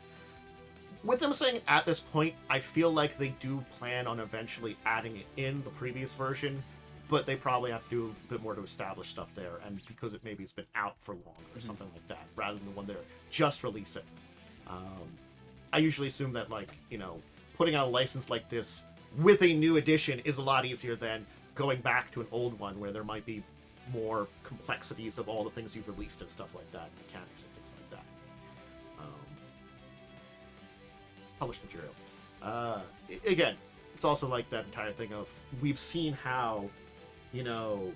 With them saying at this point, I feel like they do plan on eventually adding it in the previous version, but they probably have to do a bit more to establish stuff there, and because it's been out for long or something like that, rather than when they're just releasing. I usually assume that, like, you know, putting out a license like this with a new edition is a lot easier than going back to an old one where there might be more complexities of all the things you've released and stuff like that, mechanics and things like that. Published material. Again, it's also like that entire thing of, we've seen how, you know,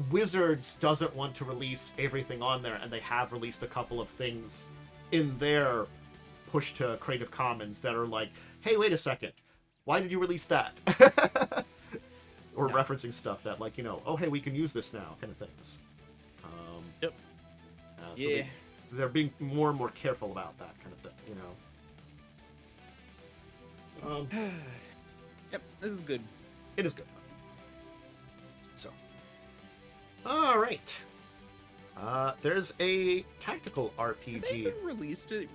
Wizards doesn't want to release everything on there, and they have released a couple of things in their push to Creative Commons that are like, hey, wait a second, why did you release that? Or referencing stuff that, like, you know, oh, hey, we can use this now, kind of things. Yep. So they're being more and more careful about that kind of thing, you know? Yep, this is good. It is good. So, all right. There's a tactical RPG. Have they even released their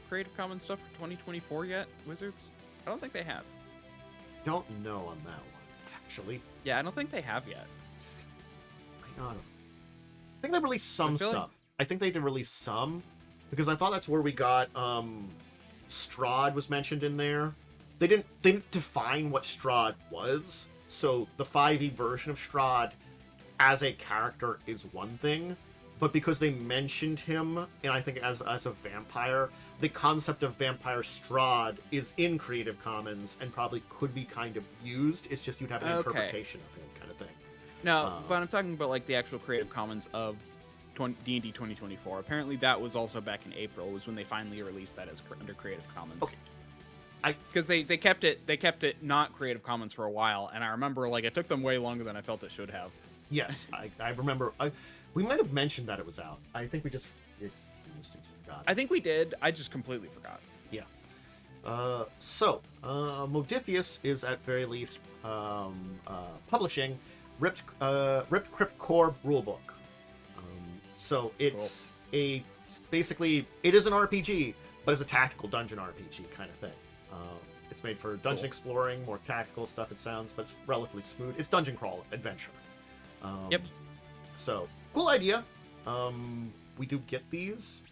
Creative Commons stuff for 2024 yet, Wizards? I don't think they have. Don't know on that one, actually. Yeah, I don't think they have yet. Hang on. I think they released some stuff. I think they did release some, because I thought that's where we got Strahd was mentioned in there. They didn't define what Strahd was, so the 5e version of Strahd as a character is one thing, but because they mentioned him, and I think as a vampire, the concept of Vampire Strahd is in Creative Commons and probably could be kind of used. It's just you'd have an interpretation of him, kind of thing. No, but I'm talking about, like, the actual Creative Commons of D&D 2024. Apparently that was also back in April, was when they finally released that as under Creative Commons. Okay. Because they kept it not Creative Commons for a while, and I remember, like, it took them way longer than I felt it should have. Yes, I remember. We might have mentioned that it was out. I think we just forgot. I think we did. I just completely forgot. Yeah. Modiphius is at very least publishing RipCrypt Core Rulebook. So it's basically it is an RPG, but it's a tactical dungeon RPG kind of thing. It's made for dungeon exploring, more tactical stuff. It sounds, but it's relatively smooth. It's dungeon crawl adventure. Yep. So cool idea. We do get these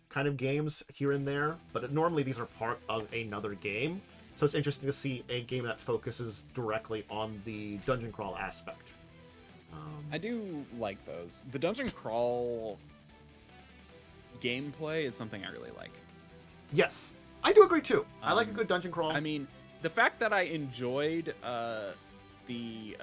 kind of games here and there, but normally these are part of another game. So it's interesting to see a game that focuses directly on the dungeon crawl aspect. I do like those. The dungeon crawl gameplay is something I really like. Yes, I do agree too. I like a good dungeon crawl. I mean, the fact that I enjoyed the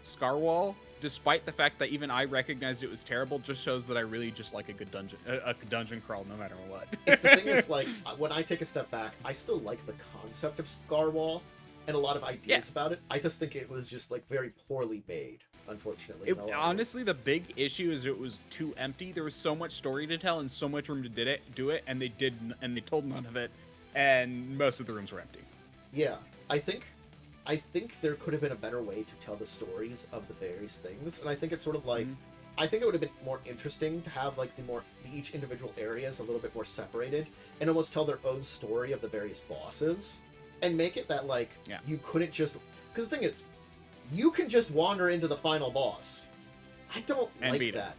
Scarwall, despite the fact that even I recognized it was terrible, just shows that I really just like a good dungeon crawl no matter what. It's the thing is, like, when I take a step back, I still like the concept of Scarwall and a lot of ideas about it. I just think it was just, like, very poorly made, unfortunately. Honestly, the big issue is it was too empty. There was so much story to tell and so much room to do it, and they told none of it, and most of the rooms were empty. Yeah, I think there could have been a better way to tell the stories of the various things, and I think it's sort of like, I think it would have been more interesting to have, like, each individual areas a little bit more separated, and almost tell their own story of the various bosses, and make it that, like, you couldn't just, because the thing is, you can just wander into the final boss. I don't like that.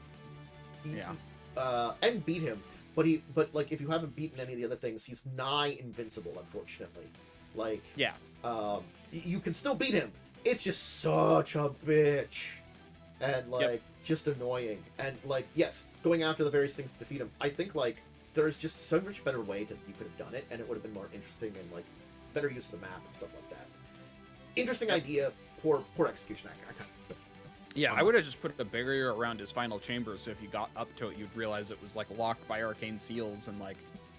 And beat him, but like, if you haven't beaten any of the other things, he's nigh invincible, unfortunately. Like, you can still beat him. It's just such a bitch. And, like, just annoying. And, like, yes, going after the various things to defeat him. I think, like, there's just so much better way that you could have done it, and it would have been more interesting and, like, better use of the map and stuff like that. interesting idea, poor execution. Yeah, I would have just put a barrier around his final chamber, so if you got up to it, you'd realize it was like locked by arcane seals, and like,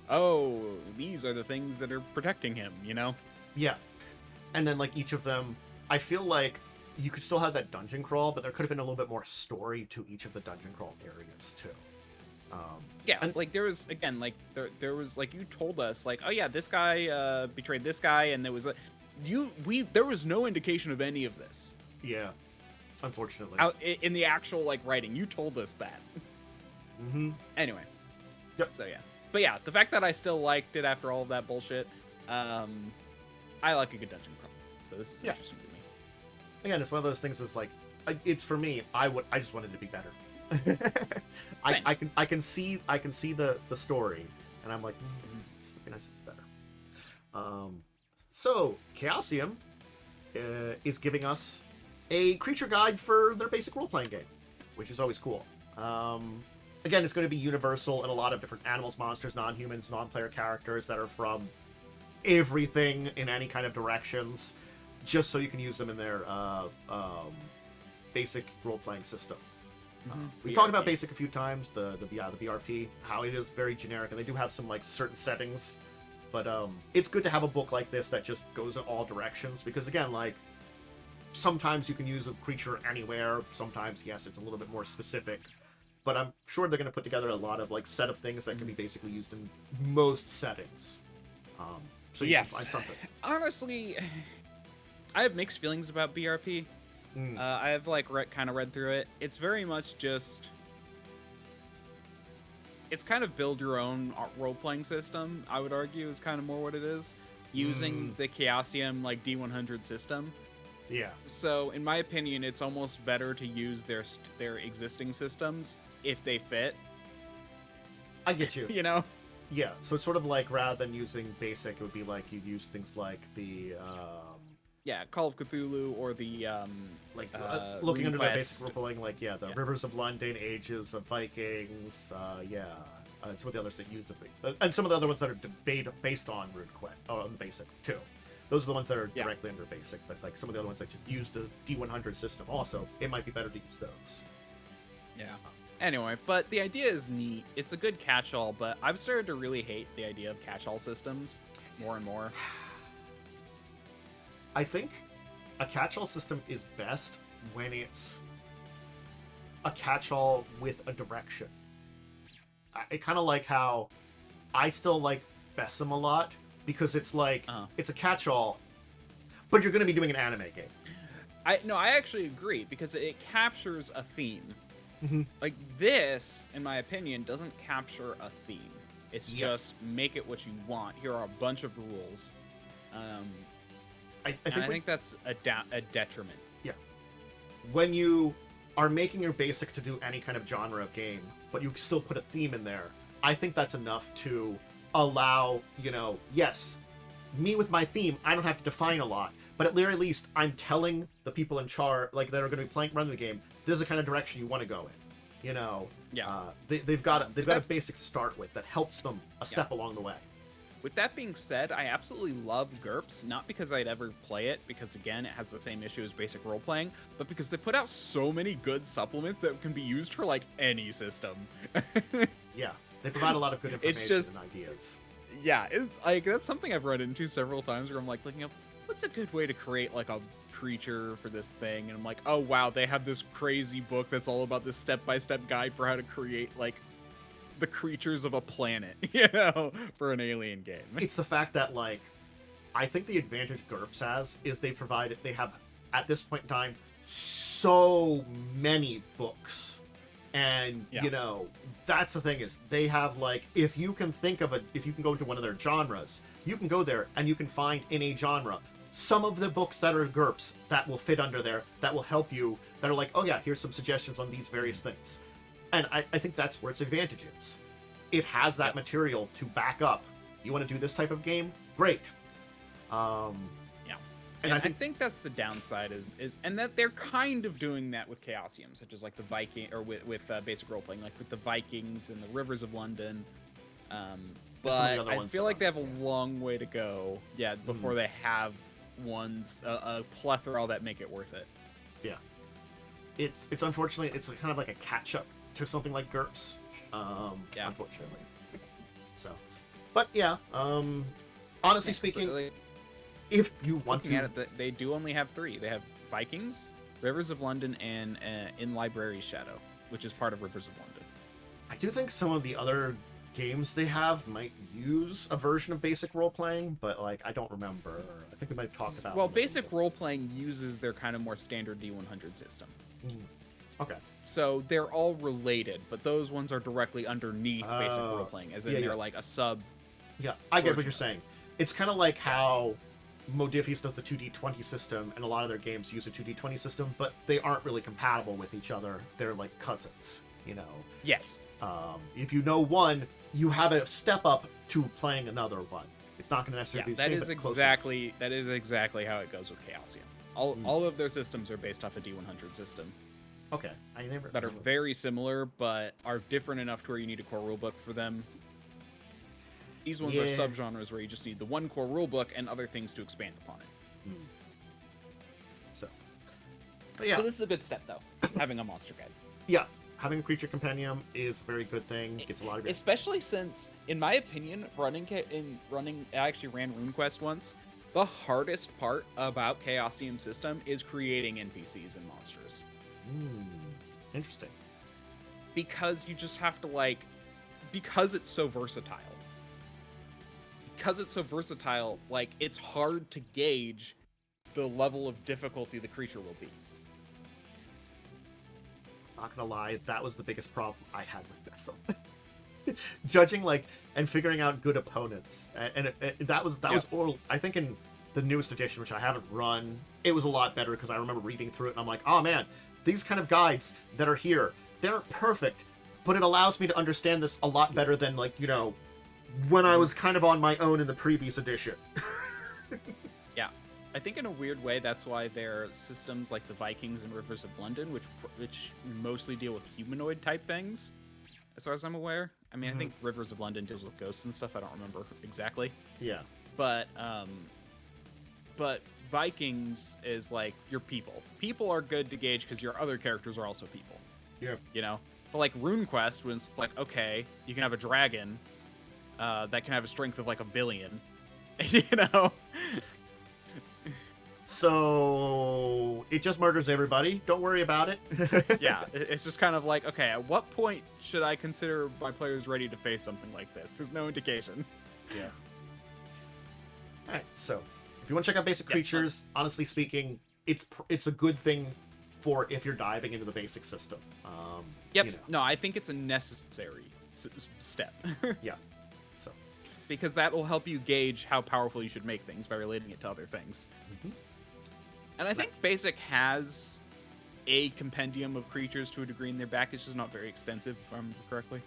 oh, these are the things that are protecting him, you know? Yeah, and then like each of them, I feel like you could still have that dungeon crawl, but there could have been a little bit more story to each of the dungeon crawl areas too. Yeah, and like there was again, like there was like you told us like, oh yeah, this guy betrayed this guy, and there was a there was no indication of any of this. yeah, unfortunately, Out in the actual like writing, you told us that. Mm-hmm. Anyway, Yep. So yeah, but yeah, the fact that I still liked it after all of that bullshit, I like a good dungeon crawl. So this is interesting to me. Again, it's one of those things. Is like, it's for me. I just wanted it to be better. I can see the story, and I'm like, it's nice, it's better. So Chaosium is giving us a creature guide for their basic role-playing game, which is always cool. Again, it's going to be universal in a lot of different animals, monsters, non-humans, non-player characters that are from everything in any kind of directions, just so you can use them in their basic role-playing system. We talked about basic a few times, the BRP, how it is very generic, and they do have some like certain settings, but it's good to have a book like this that just goes in all directions, because again, like, sometimes you can use a creature anywhere, sometimes yes, it's a little bit more specific, but I'm sure they're going to put together a lot of like set of things that can be basically used in most settings. So you can find something. Honestly, I have mixed feelings about BRP. I have like kind of read through it. It's very much just, it's kind of build your own role-playing system, I would argue, is kind of more what it is, using the Chaosium like D100 system. Yeah. So in my opinion, it's almost better to use their existing systems if they fit. I get you. You know? Yeah, so it's sort of like, rather than using basic, it would be like you'd use things like the yeah, Call of Cthulhu, or the looking under their RuneQuest. basic role-playing, like Rivers of London, Ages of Vikings, some of the others that use the and some of the other ones that are based on RuneQuest, on the basic too. Those are the ones that are directly under basic, but like some of the other ones that just use the D100 system also, it might be better to use those. Yeah. Anyway, but the idea is neat. It's a good catch-all, but I've started to really hate the idea of catch-all systems more and more. I think a catch-all system is best when it's a catch-all with a direction. I kind of like how I still like Besom a lot, because it's like, it's a catch-all, but you're going to be doing an anime game. I actually agree, because it captures a theme. Mm-hmm. Like this, in my opinion, doesn't capture a theme. It's just make it what you want. Here are a bunch of rules. I think that's a detriment. Yeah. When you are making your basic to do any kind of genre of game, but you still put a theme in there, I think that's enough to allow, yes, me with my theme, I don't have to define a lot, but at the very least, I'm telling the people in charge, like, that are going to be running the game, this is the kind of direction you want to go in. They've got a basic to start with that helps them a step along the way. With that being said, I absolutely love GURPS, not because I'd ever play it, because again, it has the same issue as basic role-playing, but because they put out so many good supplements that can be used for, like, any system. Yeah, they provide a lot of good information and ideas. Yeah, it's like, that's something I've run into several times where I'm like looking up, what's a good way to create like a creature for this thing? And I'm like, oh wow, they have this crazy book that's all about this step-by-step guide for how to create like the creatures of a planet, for an alien game. It's the fact that, like, I think the advantage GURPS has is they have, at this point in time, so many books. And, that's the thing, is they have, like, if you can go into one of their genres, you can go there and you can find in a genre some of the books that are GURPS that will fit under there, that will help you, that are like, oh yeah, here's some suggestions on these various things. And I think that's where its advantage is. It has that material to back up. You want to do this type of game? Great. And I think that's the downside is and that they're kind of doing that with Chaosium, such as like the Viking, or with basic role playing, like with the Vikings and the Rivers of London. But I feel like they have a long way to go, before they have ones, a plethora that make it worth it. Yeah. It's unfortunately, it's kind of like a catch-up to something like GURPS, Yeah. unfortunately. So, but yeah, honestly speaking, So, like, if you want looking to... at it, they do only have 3. They have Vikings, Rivers of London, and In Library's Shadow, which is part of Rivers of London. I do think some of the other games they have might use a version of basic role-playing, but, like, I don't remember. I think we might talk about... Well, basic role-playing uses their kind of more standard D100 system. Okay. So they're all related, but those ones are directly underneath basic role-playing, as in they're like a sub. Yeah, I get what you're saying. It's kind of like how Modiphius does the 2D20 system, and a lot of their games use a 2D20 system, but they aren't really compatible with each other. They're like cousins, you know? Yes. If you know one, you have a step up to playing another one. It's not going to necessarily be the same, but close enough. That is exactly how it goes with Chaosium. All of their systems are based off a D100 system. Okay, I never... That are very similar, but are different enough to where you need a core rulebook for them. These ones are subgenres where you just need the one core rulebook and other things to expand upon it. So, but yeah. So this is a good step, though, having a monster guide. Yeah, having a creature compendium is a very good thing. Gets a lot of... Especially since, in my opinion, I actually ran RuneQuest once. The hardest part about Chaosium system is creating NPCs and monsters. Interesting. Because you just have to, because it's so versatile. It's hard to gauge the level of difficulty the creature will be. Not gonna lie, that was the biggest problem I had with Bessel. Judging, and figuring out good opponents. And that was oral. I think in the newest edition, which I haven't run, it was a lot better because I remember reading through it and I'm like, oh man, these kind of guides that are here, they aren't perfect, but it allows me to understand this a lot better than, when I was kind of on my own in the previous edition. Yeah. I think in a weird way, that's why their systems like the Vikings and Rivers of London, which mostly deal with humanoid type things, as far as I'm aware. I mean, I think Rivers of London deals with ghosts and stuff. I don't remember exactly. Yeah. But Vikings is like your people. People are good to gauge because your other characters are also people. Yeah. You know? But RuneQuest was okay, you can have a dragon that can have a strength of 1 billion. You know? So it just murders everybody. Don't worry about it. Yeah, it's just kind of okay, at what point should I consider my players ready to face something like this? There's no indication. Yeah. All right, so if you want to check out basic creatures, honestly speaking, it's a good thing for if you're diving into the basic system. Yep. You know. No, I think it's a necessary step. Yeah. So. Because that will help you gauge how powerful you should make things by relating it to other things. And I think basic has a compendium of creatures to a degree in their back. It's just not very extensive, if I remember correctly.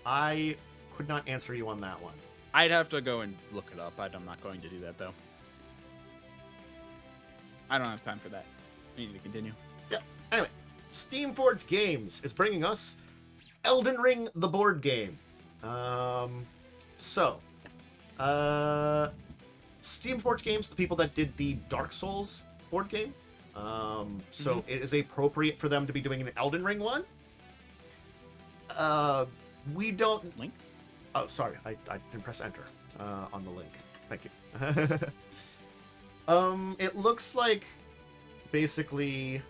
I could not answer you on that one. I'd have to go and look it up. I'm not going to do that, though. I don't have time for that. We need to continue. Yeah. Anyway, Steamforged Games is bringing us Elden Ring, the board game. Steamforged Games, the people that did the Dark Souls board game. It is appropriate for them to be doing an Elden Ring one. We don't... Link? Oh, sorry. I didn't press enter on the link. Thank you. It looks like basically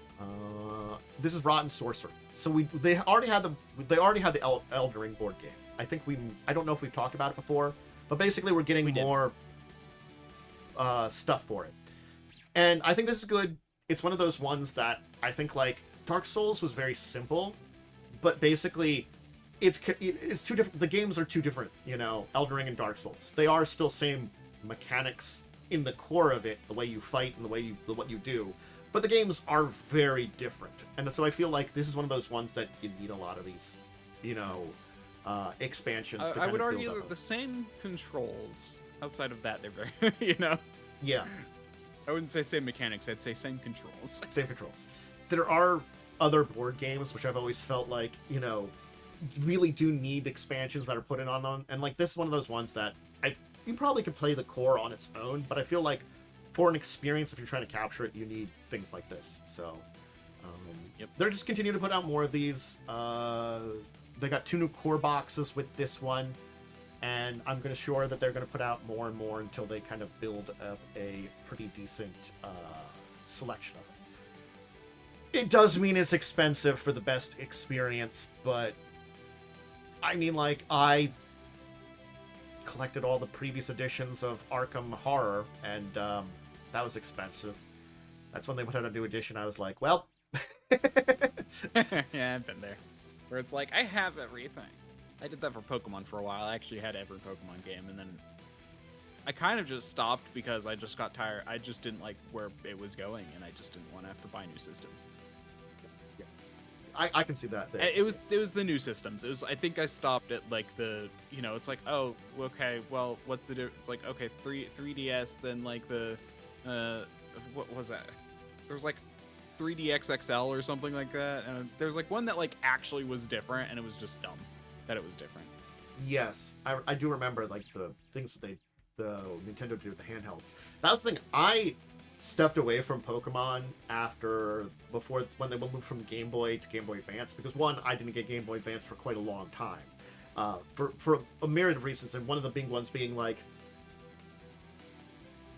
this is Rotten Sorcerer. So they already had the Elden Ring board game. I don't know if we've talked about it before, but basically we're getting more stuff for it. And I think this is good. It's one of those ones that I think Dark Souls was very simple, but basically it's two different. The games are two different, Elden Ring and Dark Souls. They are still same mechanics in the core of it, the way you fight and what you do, but the games are very different. And so I feel like this is one of those ones that you need a lot of these, expansions. I would argue that the same controls. Outside of that, they're very, Yeah. I wouldn't say same mechanics. I'd say same controls. Same controls. There are other board games which I've always felt really do need expansions that are put in on them, and this is one of those ones that you probably could play the core on its own, but I feel like for an experience, if you're trying to capture it, you need things like this. So they're just continuing to put out more of these. They got 2 new core boxes with this one, and I'm going to sure that they're going to put out more and more until they kind of build up a pretty decent selection of it. It does mean it's expensive for the best experience, but I mean, like, I collected all the previous editions of Arkham Horror, and that was expensive. That's when they put out a new edition. I was like, well... Yeah, I've been there. Where it's like, I have everything. I did that for Pokemon for a while. I actually had every Pokemon game, and then I kind of just stopped because I just got tired. I just didn't like where it was going, and I just didn't want to have to buy new systems. Yeah. I can see that. It was the new systems. It was, I think I stopped at like the, you know, it's like, oh, okay, well, what's the difference? It's like, okay, 3DS, then like the, what was that? There was like 3DX XL or something like that, and there was like one that like actually was different, and it was just dumb that it was different. Yes, I do remember like the things that the Nintendo did with the handhelds. That was the thing. I stepped away from Pokemon before when they moved from Game Boy to Game Boy Advance, because one, I didn't get Game Boy Advance for quite a long time, for a myriad of reasons, and one of the big ones being like,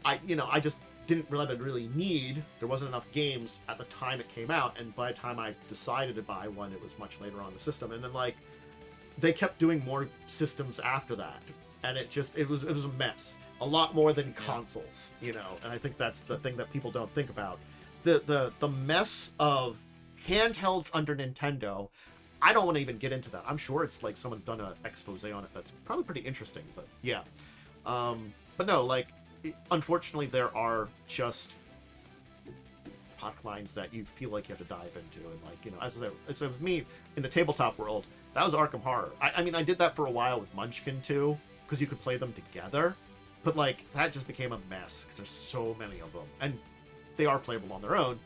I just didn't really need. There wasn't enough games at the time it came out, and by the time I decided to buy one, it was much later on the system. And then like they kept doing more systems after that, and it was a mess. A lot more than consoles, and I think that's the thing that people don't think about. The mess of handhelds under Nintendo. I don't want to even get into that. I'm sure it's like someone's done an expose on it that's probably pretty interesting, but yeah. But no, like, unfortunately, there are just product lines that you feel like you have to dive into, and like, as I said, with me in the tabletop world, that was Arkham Horror. I mean, I did that for a while with Munchkin too, because you could play them together, but like that just became a mess because there's so many of them, and they are playable on their own.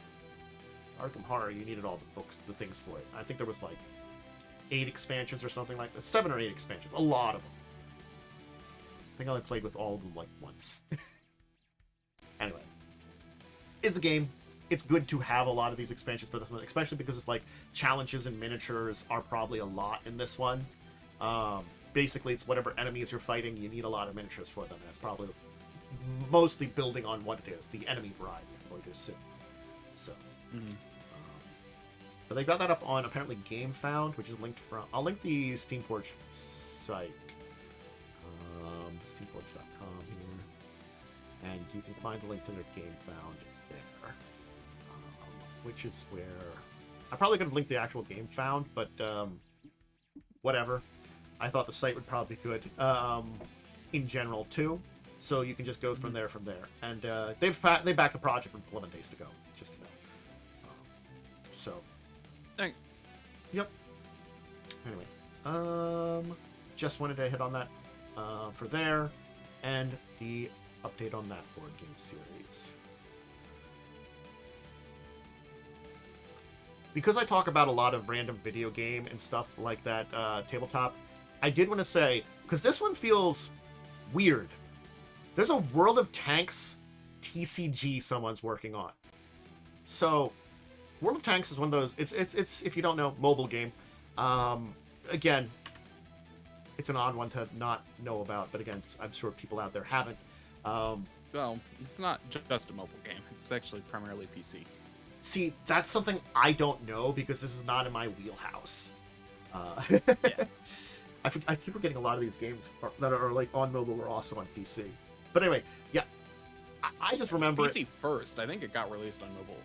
Arkham Horror, you needed all the books, the things for it. I think there was like 8 expansions or something like that, 7 or 8 expansions, a lot of them. I think I only played with all of them like once. Anyway, it's a game. It's good to have a lot of these expansions for this one, especially because it's like challenges and miniatures are probably a lot in this one. Basically, it's whatever enemies you're fighting, you need a lot of miniatures for them. And it's probably mostly building on what it is, the enemy variety, I'm going to assume. So, but they got that up on apparently GameFound, which is linked from. I'll link the Steamforge site. Steamforge.com here, and you can find the link to their GameFound there, which is where I probably could have linked the actual GameFound, but whatever. I thought the site would probably be good in general too, so you can just go from there. And they backed the project with 11 days to go, just to know. So, thanks. Yep. Anyway, just wanted to hit on that. For there, and the update on that board game series. Because I talk about a lot of random video game and stuff like that, tabletop, I did want to say, because this one feels weird. There's a World of Tanks TCG someone's working on. So, World of Tanks is one of those, it's if you don't know, mobile game. Again, it's an odd one to not know about, but again, I'm sure people out there haven't. Well, it's not just a mobile game. It's actually primarily PC. See, that's something I don't know because this is not in my wheelhouse. Yeah. I keep forgetting a lot of these games that are like on mobile are also on PC. But anyway, yeah, I just remember PC first. I think it got released on mobile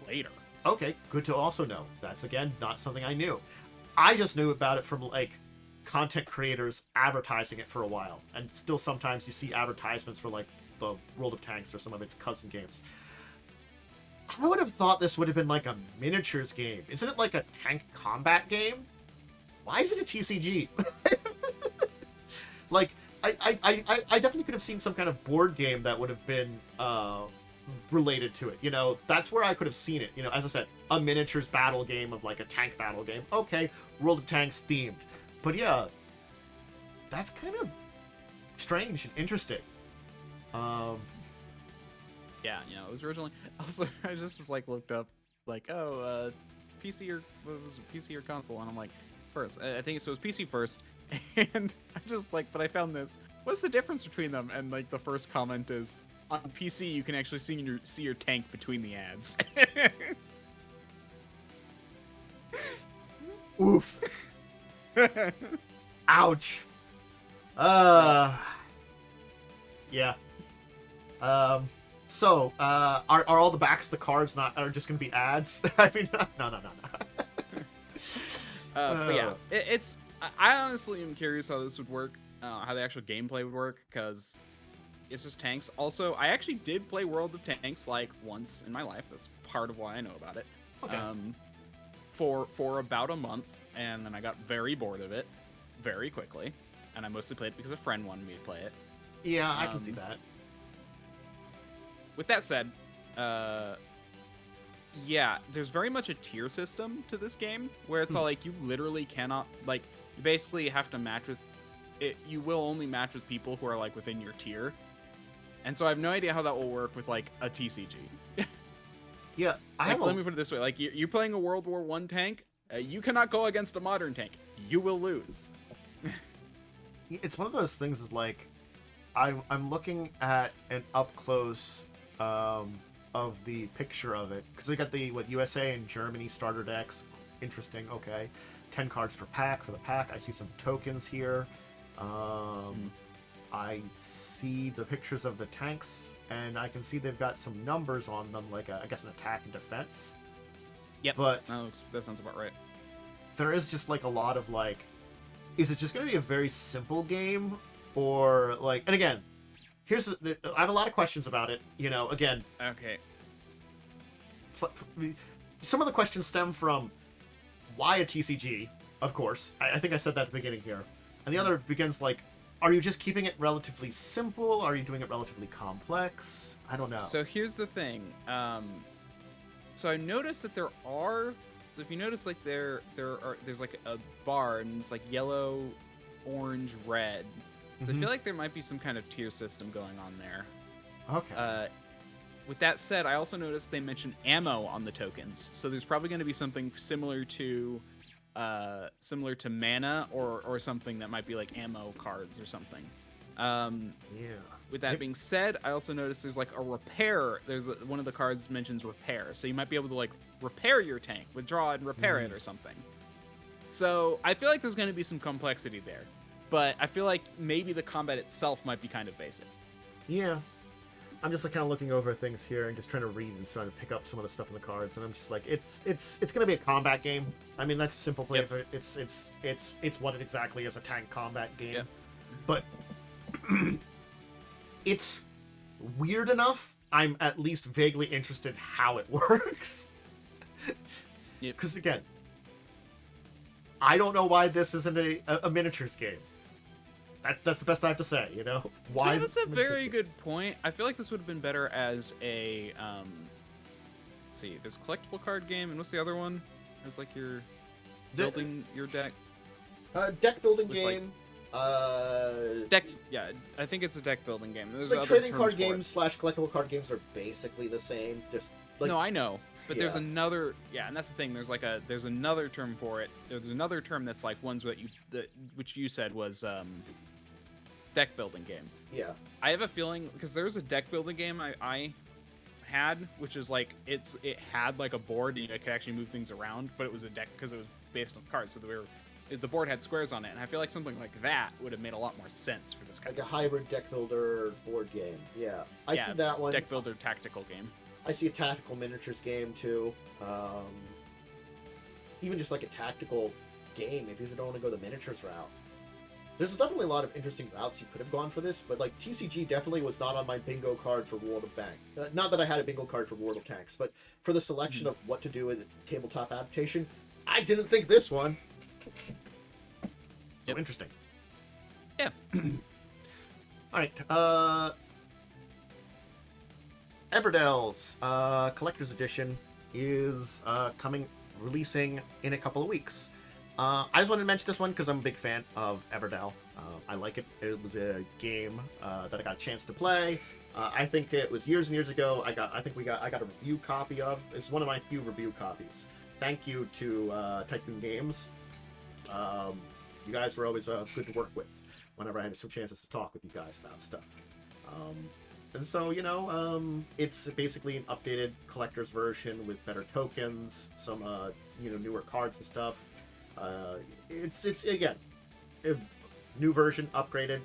later. Okay, good to also know. That's again not something I knew. I just knew about it from like content creators advertising it for a while, and still sometimes you see advertisements for like the World of Tanks or some of its cousin games. I would have thought this would have been like a miniatures game. Isn't it like a tank combat game? Why is it a TCG? Like, I definitely could have seen some kind of board game that would have been related to it. That's where I could have seen it. As I said, a miniatures battle game of like a tank battle game. Okay, World of Tanks themed. But yeah, that's kind of strange and interesting. Yeah, it was originally. Also, I just like looked up, like, oh, PC or what was it, PC or console, and I'm like, first. I think so. It was PC first, and I just like, but I found this. What's the difference between them? And like the first comment is, on PC you can actually see your tank between the ads. Oof. Ouch. Yeah. So, are all the backs of the cards are just gonna be ads? I mean, no. But yeah, it's. I honestly am curious how this would work, how the actual gameplay would work, because it's just tanks. Also, I actually did play World of Tanks like once in my life. That's part of why I know about it. Okay. For about a month, and then I got very bored of it very quickly, and I mostly played it because a friend wanted me to play it. Yeah, I can see that. With that said, yeah, there's very much a tier system to this game where it's all like you literally cannot, like, you basically have to match with it. You will only match with people who are like within your tier, and so I have no idea how that will work with like a TCG. Yeah, let me put it this way: like you're playing a World War I tank, you cannot go against a modern tank. You will lose. It's one of those things. Is like, I'm looking at an up close of the picture of it, because they got the USA and Germany starter decks. Interesting. Okay, 10 cards per pack for the pack. I see some tokens here. I see the pictures of the tanks, and I can see they've got some numbers on them, like I guess an attack and defense. Yep. But that sounds about right. There is just like a lot of like, is it just going to be a very simple game, or like? And again, I have a lot of questions about it. Again. Okay. Some of the questions stem from why a TCG, of course. I think I said that at the beginning here, and the other begins like, are you just keeping it relatively simple? Are you doing it relatively complex? I don't know. So here's the thing. So I noticed that there are. If you notice, like there's like a bar and it's like yellow, orange, red. So I feel like there might be some kind of tier system going on there. Okay. With that said, I also noticed they mentioned ammo on the tokens. So there's probably going to be something similar to mana or something that might be like ammo cards or something. Yeah. With that being said, I also noticed there's like a repair. One of the cards mentions repair, so you might be able to like repair your tank, withdraw it, and repair it or something. So I feel like there's going to be some complexity there, but I feel like maybe the combat itself might be kind of basic. Yeah. I'm just like kind of looking over things here and just trying to read and trying to pick up some of the stuff in the cards, and I'm just like, it's going to be a combat game. I mean, that's a simple play. Yep. It's what it exactly is, a tank combat game. Yep. But it's weird enough. I'm at least vaguely interested how it works. Because again, I don't know why this isn't a miniatures game. That's the best I have to say, Why? Yeah, that's a very good point. I feel like this would have been better as a let's see, there's a collectible card game, and what's the other one? It's like you're building your deck. Deck building game. Deck. Yeah, I think it's a deck building game. There's like trading card games / collectible card games are basically the same. Just like, no, I know. But there's another, and that's the thing. There's another term for it. There's another term that's like ones which you said was deck building game. Yeah. I have a feeling because there's a deck building game I had, which is like it had like a board and you could actually move things around, but it was a deck because it was based on cards, so the board had squares on it, and I feel like something like that would have made a lot more sense for this kind of a hybrid deck builder board game. Yeah, I see that one. Deck builder tactical game. I see a tactical miniatures game too. Even just like a tactical game if you don't want to go the miniatures route. There's definitely a lot of interesting routes you could have gone for this, but like TCG definitely was not on my bingo card for World of Tanks. Not that I had a bingo card for World of Tanks, but for the selection of what to do in tabletop adaptation, I didn't think this one. So interesting. Yeah. All right. Everdell's Collector's Edition is releasing in a couple of weeks. I just wanted to mention this one because I'm a big fan of Everdell. I like it. It was a game that I got a chance to play. I think it was years and years ago. I got a review copy of. It's one of my few review copies. Thank you to Tycoon Games. You guys were always good to work with whenever I had some chances to talk with you guys about stuff. And so, it's basically an updated collector's version with better tokens, some, newer cards and stuff. It's again, a new version, upgraded,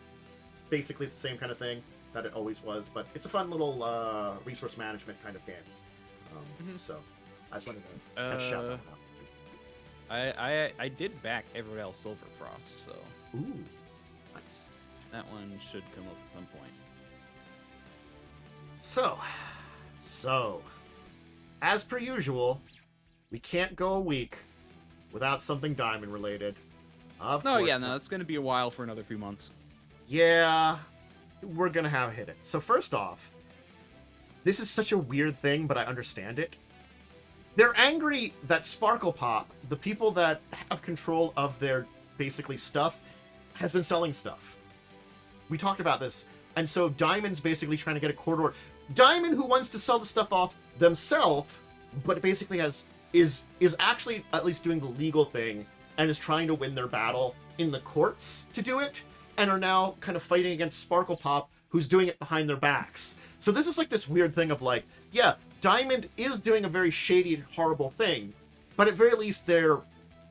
basically the same kind of thing that it always was, but it's a fun little resource management kind of game. So, I just wanted to have a shout out. I did back Everdell Silverfrost, so Ooh, nice. that one should come up at some point. So, as per usual, we can't go a week without something diamond related. Of course Yeah, not. it's going to be a while for another few months. Yeah, we're gonna have hit it. So first off, this is such a weird thing, but I understand it. They're angry that Sparkle Pop, the people that have control of their basically stuff, has been selling stuff. We talked about this. And so Diamond's basically trying to get a court order. Diamond, who wants to sell the stuff off themselves, but basically is actually at least doing the legal thing and is trying to win their battle in the courts to do it, and are now kind of fighting against Sparkle Pop, who's doing it behind their backs. So this is like this weird thing of like, yeah, Diamond is doing a very shady, horrible thing, but at very least they're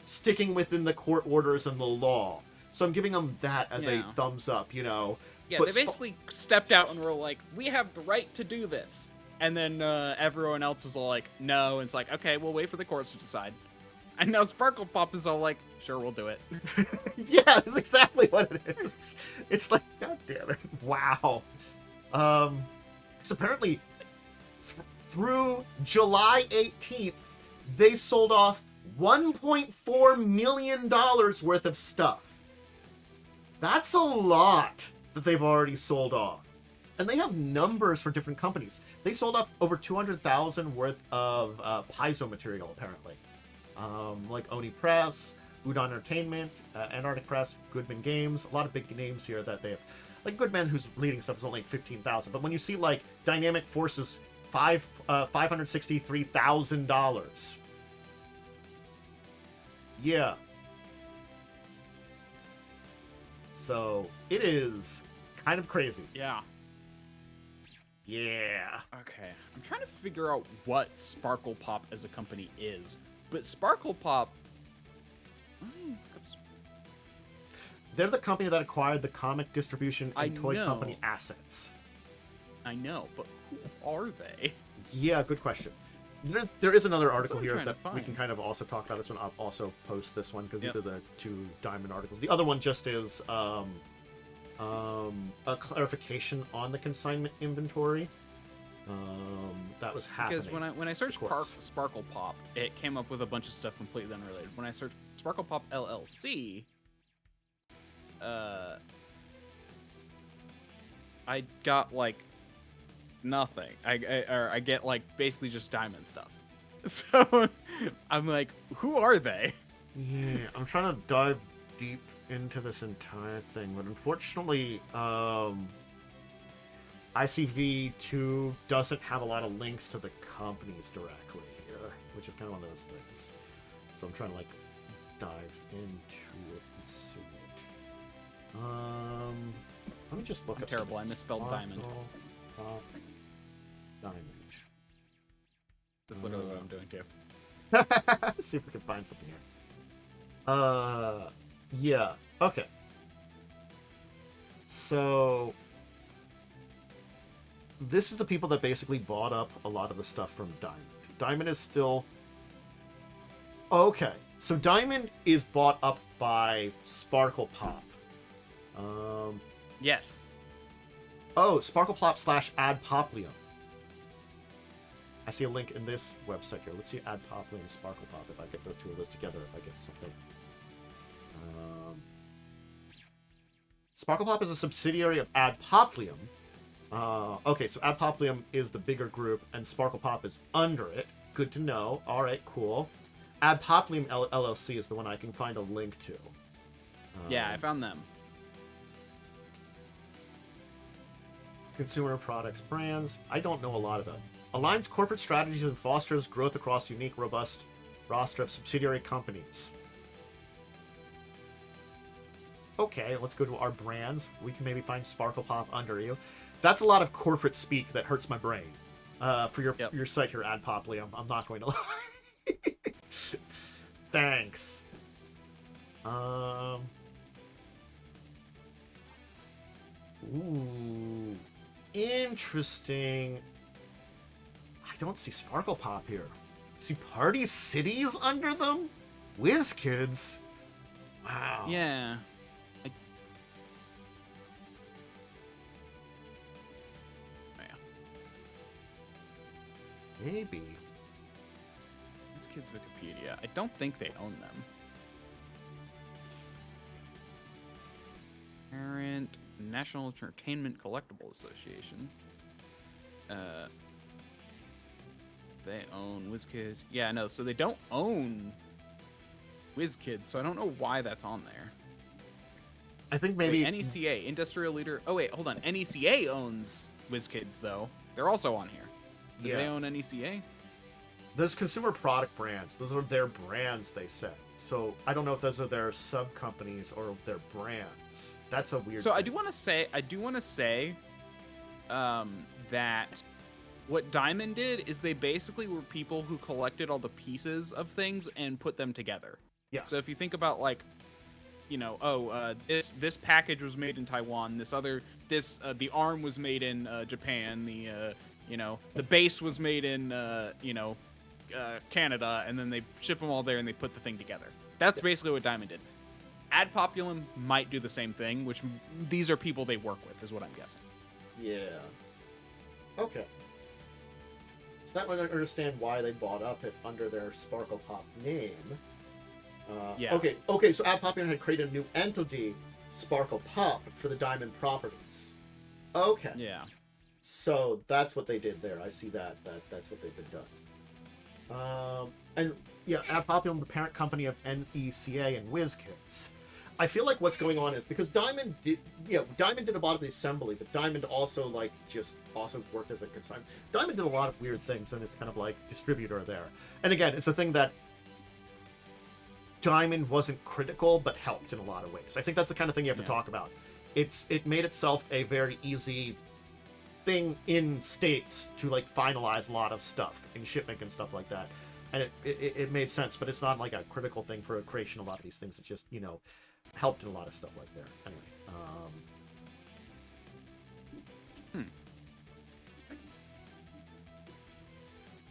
sticking within the court orders and the law. So I'm giving them that as a thumbs up, Yeah, But they basically stepped out and were like, we have the right to do this. And then everyone else was all like, no. And it's like, okay, we'll wait for the courts to decide. And now Sparkle Pop is all like, sure, we'll do it. Yeah, that's exactly what it is. It's like, god damn it. Wow. So apparently, through July 18th, they sold off $1.4 million worth of stuff. That's a lot that they've already sold off. And they have numbers for different companies. They sold off over 200,000 worth of Paizo material, apparently. Like Oni Press, Udon Entertainment, Antarctic Press, Goodman Games, a lot of big names here that they have. Like Goodman, who's leading stuff, is only 15,000. But when you see like Dynamic Forces, $563,000. Yeah. So it is kind of crazy. Yeah. Yeah. Okay. I'm trying to figure out what Sparkle Pop as a company is. But Sparkle Pop... They're the company that acquired the comic distribution and toy know. company assets. I know, but who are they? Yeah, good question. There is another article what I'm here trying to that we find. can kind of also talk about this one. I'll also post this one because Yep. these are the two Diamond articles. The other one just is a clarification on the consignment inventory. That was happening. Because when I searched of course. Sparkle Pop, it came up with a bunch of stuff completely unrelated. When I searched Sparkle Pop LLC, I got like nothing. I get like basically just diamond stuff. So I'm like, who are they? Yeah, I'm trying to dive deep into this entire thing, but unfortunately, ICV2 doesn't have a lot of links to the companies directly here, which is kind of one of those things. So I'm trying to like dive into it and see it. Let me just look I'm up. terrible. something. I misspelled diamond. Diamond. That's literally what I'm doing too. See if we can find something here. Yeah. Okay. So this is the people that basically bought up a lot of the stuff from Diamond. Diamond is still okay. So Diamond is bought up by Sparkle Pop. Yes. Oh, Sparkle Pop / Ad Poplium. I see a link in this website here. Let's see Ad Poplium and Sparkle Pop. If I get the two of those together, if I get something. Sparkle Pop is a subsidiary of Ad Poplium. Okay, so Ad Poplium is the bigger group, and Sparkle Pop is under it. Good to know. All right, cool. Ad Poplium LLC is the one I can find a link to. Yeah, I found them. Consumer products, brands. I don't know a lot of them. Aligns corporate strategies and fosters growth across unique, robust roster of subsidiary companies. Okay, let's go to our brands. We can maybe find Sparkle Pop under you. That's a lot of corporate speak that hurts my brain. For your site here, Ad Poply, I'm not going to lie. Thanks. Ooh, interesting. I don't see Sparkle Pop here. See Party Cities under them? WizKids? Wow. Yeah. Maybe. This kid's Wikipedia. I don't think they own them. Parent National Entertainment Collectible Association. They own WizKids. Yeah, no, so they don't own WizKids, so I don't know why that's on there. I think maybe... Wait, NECA, Industrial Leader... Oh, wait, hold on. NECA owns WizKids, though. They're also on here. Do they own NECA? There's consumer product brands. Those are their brands, they said. So I don't know if those are their sub companies or their brands. That's a weird. So thing. I do want to say, that what Diamond did is they basically were people who collected all the pieces of things and put them together. Yeah. So if you think about like, this package was made in Taiwan. The arm was made in Japan. The base was made in Canada, and then they ship them all there and they put the thing together. That's basically what Diamond did. Ad Populum might do the same thing, which these are people they work with, is what I'm guessing. Yeah. Okay. So that would understand why they bought up it under their Sparkle Pop name. Yeah. Okay. So Ad Populum had created a new entity, Sparkle Pop, for the Diamond properties. Okay. Yeah. So that's what they did there. I see that. That's what they've been done. And yeah, Ad Populum, the parent company of NECA and WizKids. I feel like what's going on is because Diamond did a lot of the assembly, but Diamond also also worked as a consignment. Diamond did a lot of weird things, and it's kind of like distributor there. And again, it's a thing that Diamond wasn't critical, but helped in a lot of ways. I think that's the kind of thing you have to talk about. It made itself a very easy thing in states to like finalize a lot of stuff in shipment and stuff like that, and it made sense, but it's not like a critical thing for creation. A lot of these things, it's just helped in a lot of stuff like there. Anyway,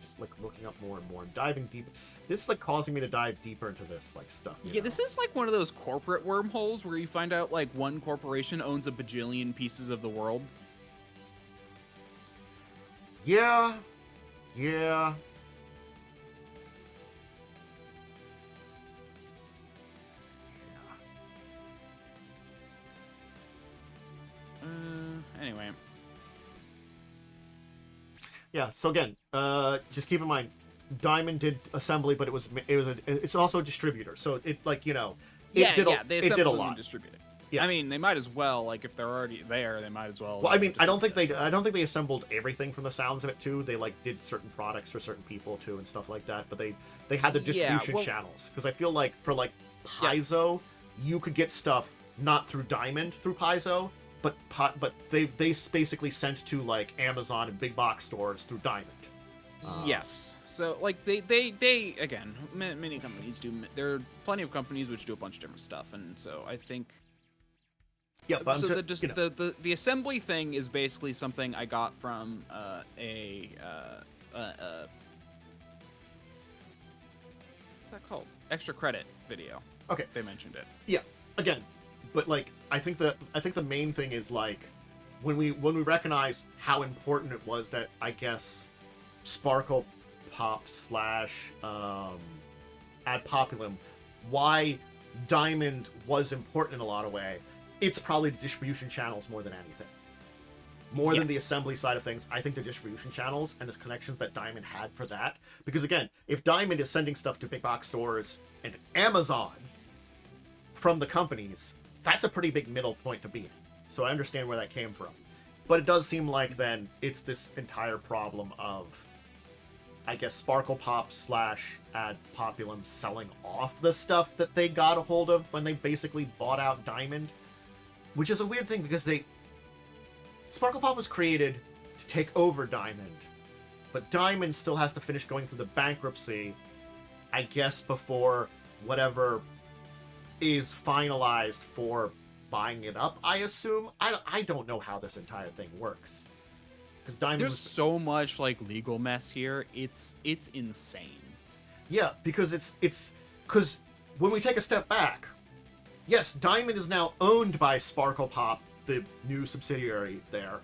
just like looking up more and more and diving deep. This is like causing me to dive deeper into this like stuff. Yeah, this is like one of those corporate wormholes where you find out like one corporation owns a bajillion pieces of the world. Yeah. Anyway. Yeah. So again, just keep in mind, Diamond did assembly, but it's also a distributor. So it did a lot. Distributed. Yeah. I mean, they might as well, like, if they're already there, they might as well. Well, I mean, I don't think they assembled everything from the sounds of it too. They like did certain products for certain people too and stuff like that. But they had the distribution channels, because I feel like for like Paizo, you could get stuff not through Diamond, through Paizo, but they basically sent to like Amazon and big box stores through Diamond. Yes. So like they again, many companies do. There are plenty of companies which do a bunch of different stuff, and so I think. Yeah, but so the assembly thing is basically something I got from what's that called? Extra credit video. Okay. They mentioned it. Yeah. Again, but like I think the main thing is like when we recognize how important it was that I guess Sparkle Pop / Ad Populum, why Diamond was important in a lot of way. It's probably the distribution channels more than anything. More than the assembly side of things, I think the distribution channels and the connections that Diamond had for that. Because again, if Diamond is sending stuff to big box stores and Amazon from the companies, that's a pretty big middle point to be in. So I understand where that came from. But it does seem like then it's this entire problem of, I guess, Sparkle Pop / Ad Populum selling off the stuff that they got a hold of when they basically bought out Diamond. Which is a weird thing because Sparkle Pop was created to take over Diamond. But Diamond still has to finish going through the bankruptcy, I guess, before whatever is finalized for buying it up, I assume. I don't know how this entire thing works. Because Diamond There's so much like legal mess here. It's insane. Yeah, because it's because when we take a step back, yes, Diamond is now owned by Sparkle Pop, the new subsidiary there,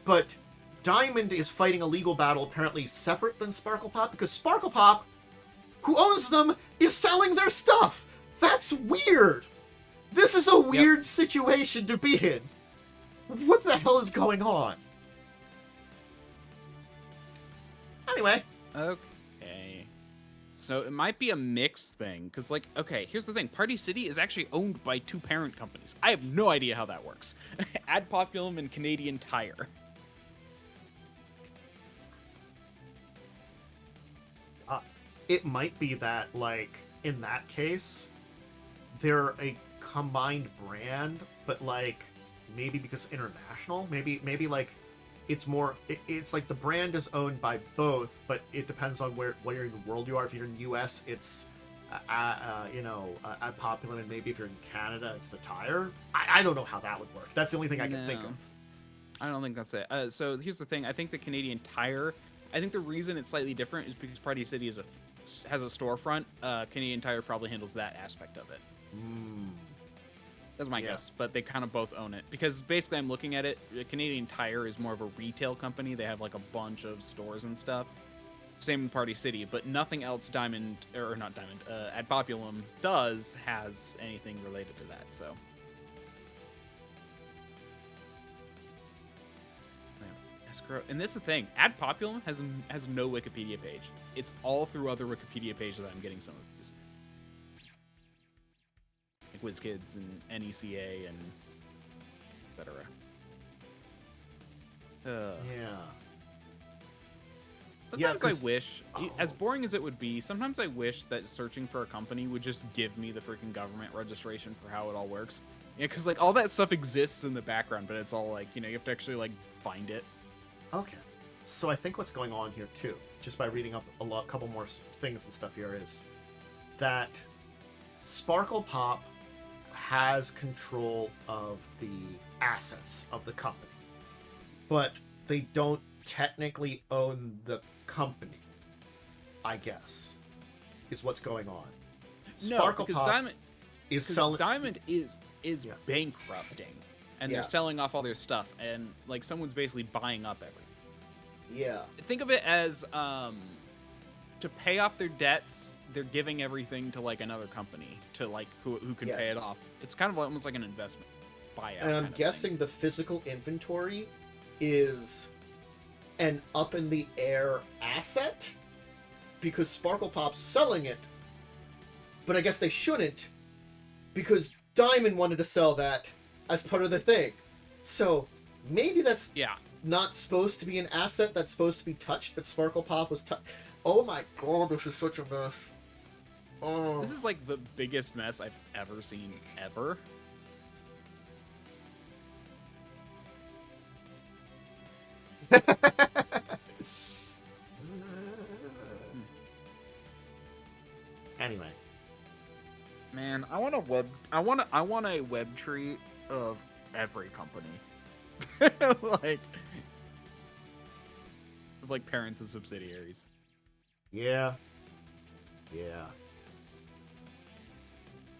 but Diamond is fighting a legal battle apparently separate than Sparkle Pop because Sparkle Pop, who owns them, is selling their stuff. That's weird. This is a weird situation to be in. What the hell is going on? Anyway. Okay. So it might be a mixed thing, because, like, okay, here's the thing. Party City is actually owned by 2 parent companies. I have no idea how that works. Ad Populum and Canadian Tire. It might be that, like, in that case, they're a combined brand, but, like, maybe because international? Maybe like, it's more, it's like the brand is owned by both, but it depends on where in the world you are. If you're in the US, it's, Ad Populum, and maybe if you're in Canada, it's the Tire. I don't know how that would work. That's the only thing I can think of. I don't think that's it. So here's the thing. I think the Canadian Tire, I think the reason it's slightly different is because Party City has a storefront. Canadian Tire probably handles that aspect of it. That's my guess, but they kind of both own it. Because basically I'm looking at it, Canadian Tire is more of a retail company. They have like a bunch of stores and stuff. Same in Party City, but nothing else Ad Populum has anything related to that, so. And this is the thing, Ad Populum has no Wikipedia page. It's all through other Wikipedia pages that I'm getting some of these. Like WizKids and NECA and etc. Sometimes I wish, as boring as it would be, sometimes I wish that searching for a company would just give me the freaking government registration for how it all works. Yeah, because like all that stuff exists in the background, but it's all like, you have to actually like find it. Okay. So I think what's going on here too, just by reading up a couple more things and stuff here, is that Sparkle Pop has control of the assets of the company, but they don't technically own the company, I guess, is what's going on. Sparkle Pop Diamond is selling. Diamond is bankrupting, and they're selling off all their stuff, and like someone's basically buying up everything. Yeah. Think of it as to pay off their debts, they're giving everything to like another company to like who can pay it off. It's kind of almost like an investment buyout. And I'm guessing the physical inventory is an up in the air asset because Sparkle Pop's selling it, but I guess they shouldn't because Diamond wanted to sell that as part of the thing. So maybe that's not supposed to be an asset that's supposed to be touched, but Sparkle Pop was touched. Oh my god, this is such a mess. Oh. This is like the biggest mess I've ever seen, ever. Anyway, man, I want a web tree of every company, like parents and subsidiaries. Yeah.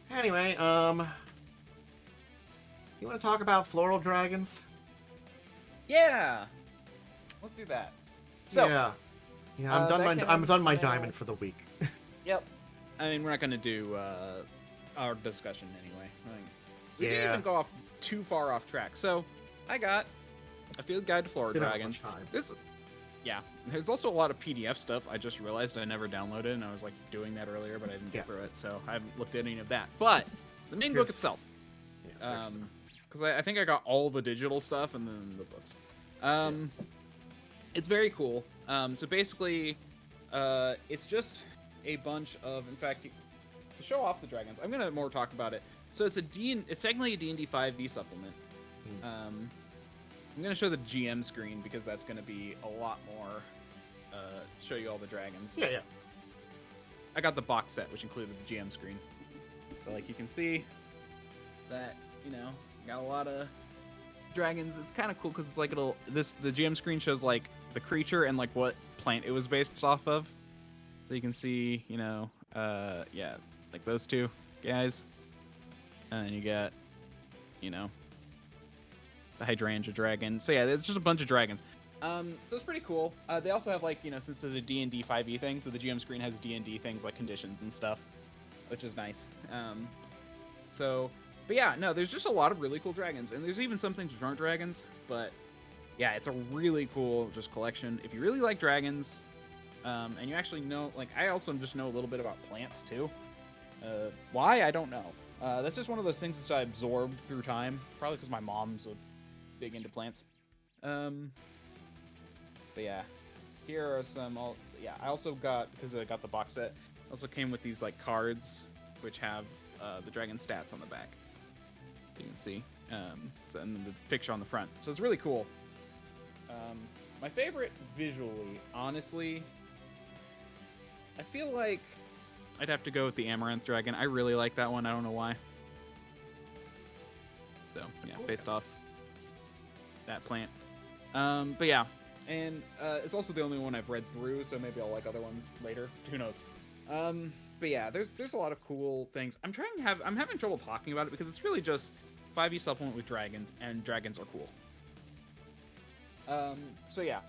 Anyway, you want to talk about floral dragons? Yeah, let's do that. So yeah, I'm done my diamond for the week. Yep. I mean, we're not gonna do our discussion anyway. We didn't even go off too far off track. So, I got a field guide to floral dragons. There's also a lot of PDF stuff. I just realized I never downloaded, and I was like doing that earlier, but I didn't get through it, so I haven't looked at any of that. But the main book itself, because I think I got all the digital stuff and then the books. It's very cool. So basically, it's just a bunch of, in fact, to show off the dragons, I'm gonna more talk about it. So it's it's technically a D&D 5e supplement. I'm gonna show the GM screen because that's gonna be a lot more. Show you all the dragons. Yeah. I got the box set, which included the GM screen. So like you can see that, you know, got a lot of dragons. It's kind of cool because it's like the GM screen shows like the creature and like what plant it was based off of. So you can see, you know, yeah, like those two guys. And you got, you know, the hydrangea dragon. So yeah, it's just a bunch of dragons. So it's pretty cool. They also have like, you know, since there's a D&D 5e thing, so the GM screen has D&D things like conditions and stuff, which is nice. But yeah, no, there's just a lot of really cool dragons, and there's even some things which aren't dragons, but yeah, it's a really cool just collection. If you really like dragons, and you actually know, like, I also just know a little bit about plants too. Why? I don't know. That's just one of those things that I absorbed through time, probably because my mom's big into plants. But yeah, here are some. I also got, because I got the box set, also came with these like cards, which have the dragon stats on the back. You can see, so, and then the picture on the front. So it's really cool. My favorite visually, honestly, I feel like I'd have to go with the Amaranth Dragon. I really like that one. I don't know why. So yeah, based off that plant. But yeah, and it's also the only one I've read through, so maybe I'll like other ones later. Who knows? But yeah, there's a lot of cool things. I'm having trouble talking about it because it's really just 5e supplement with dragons, and dragons are cool. So yeah,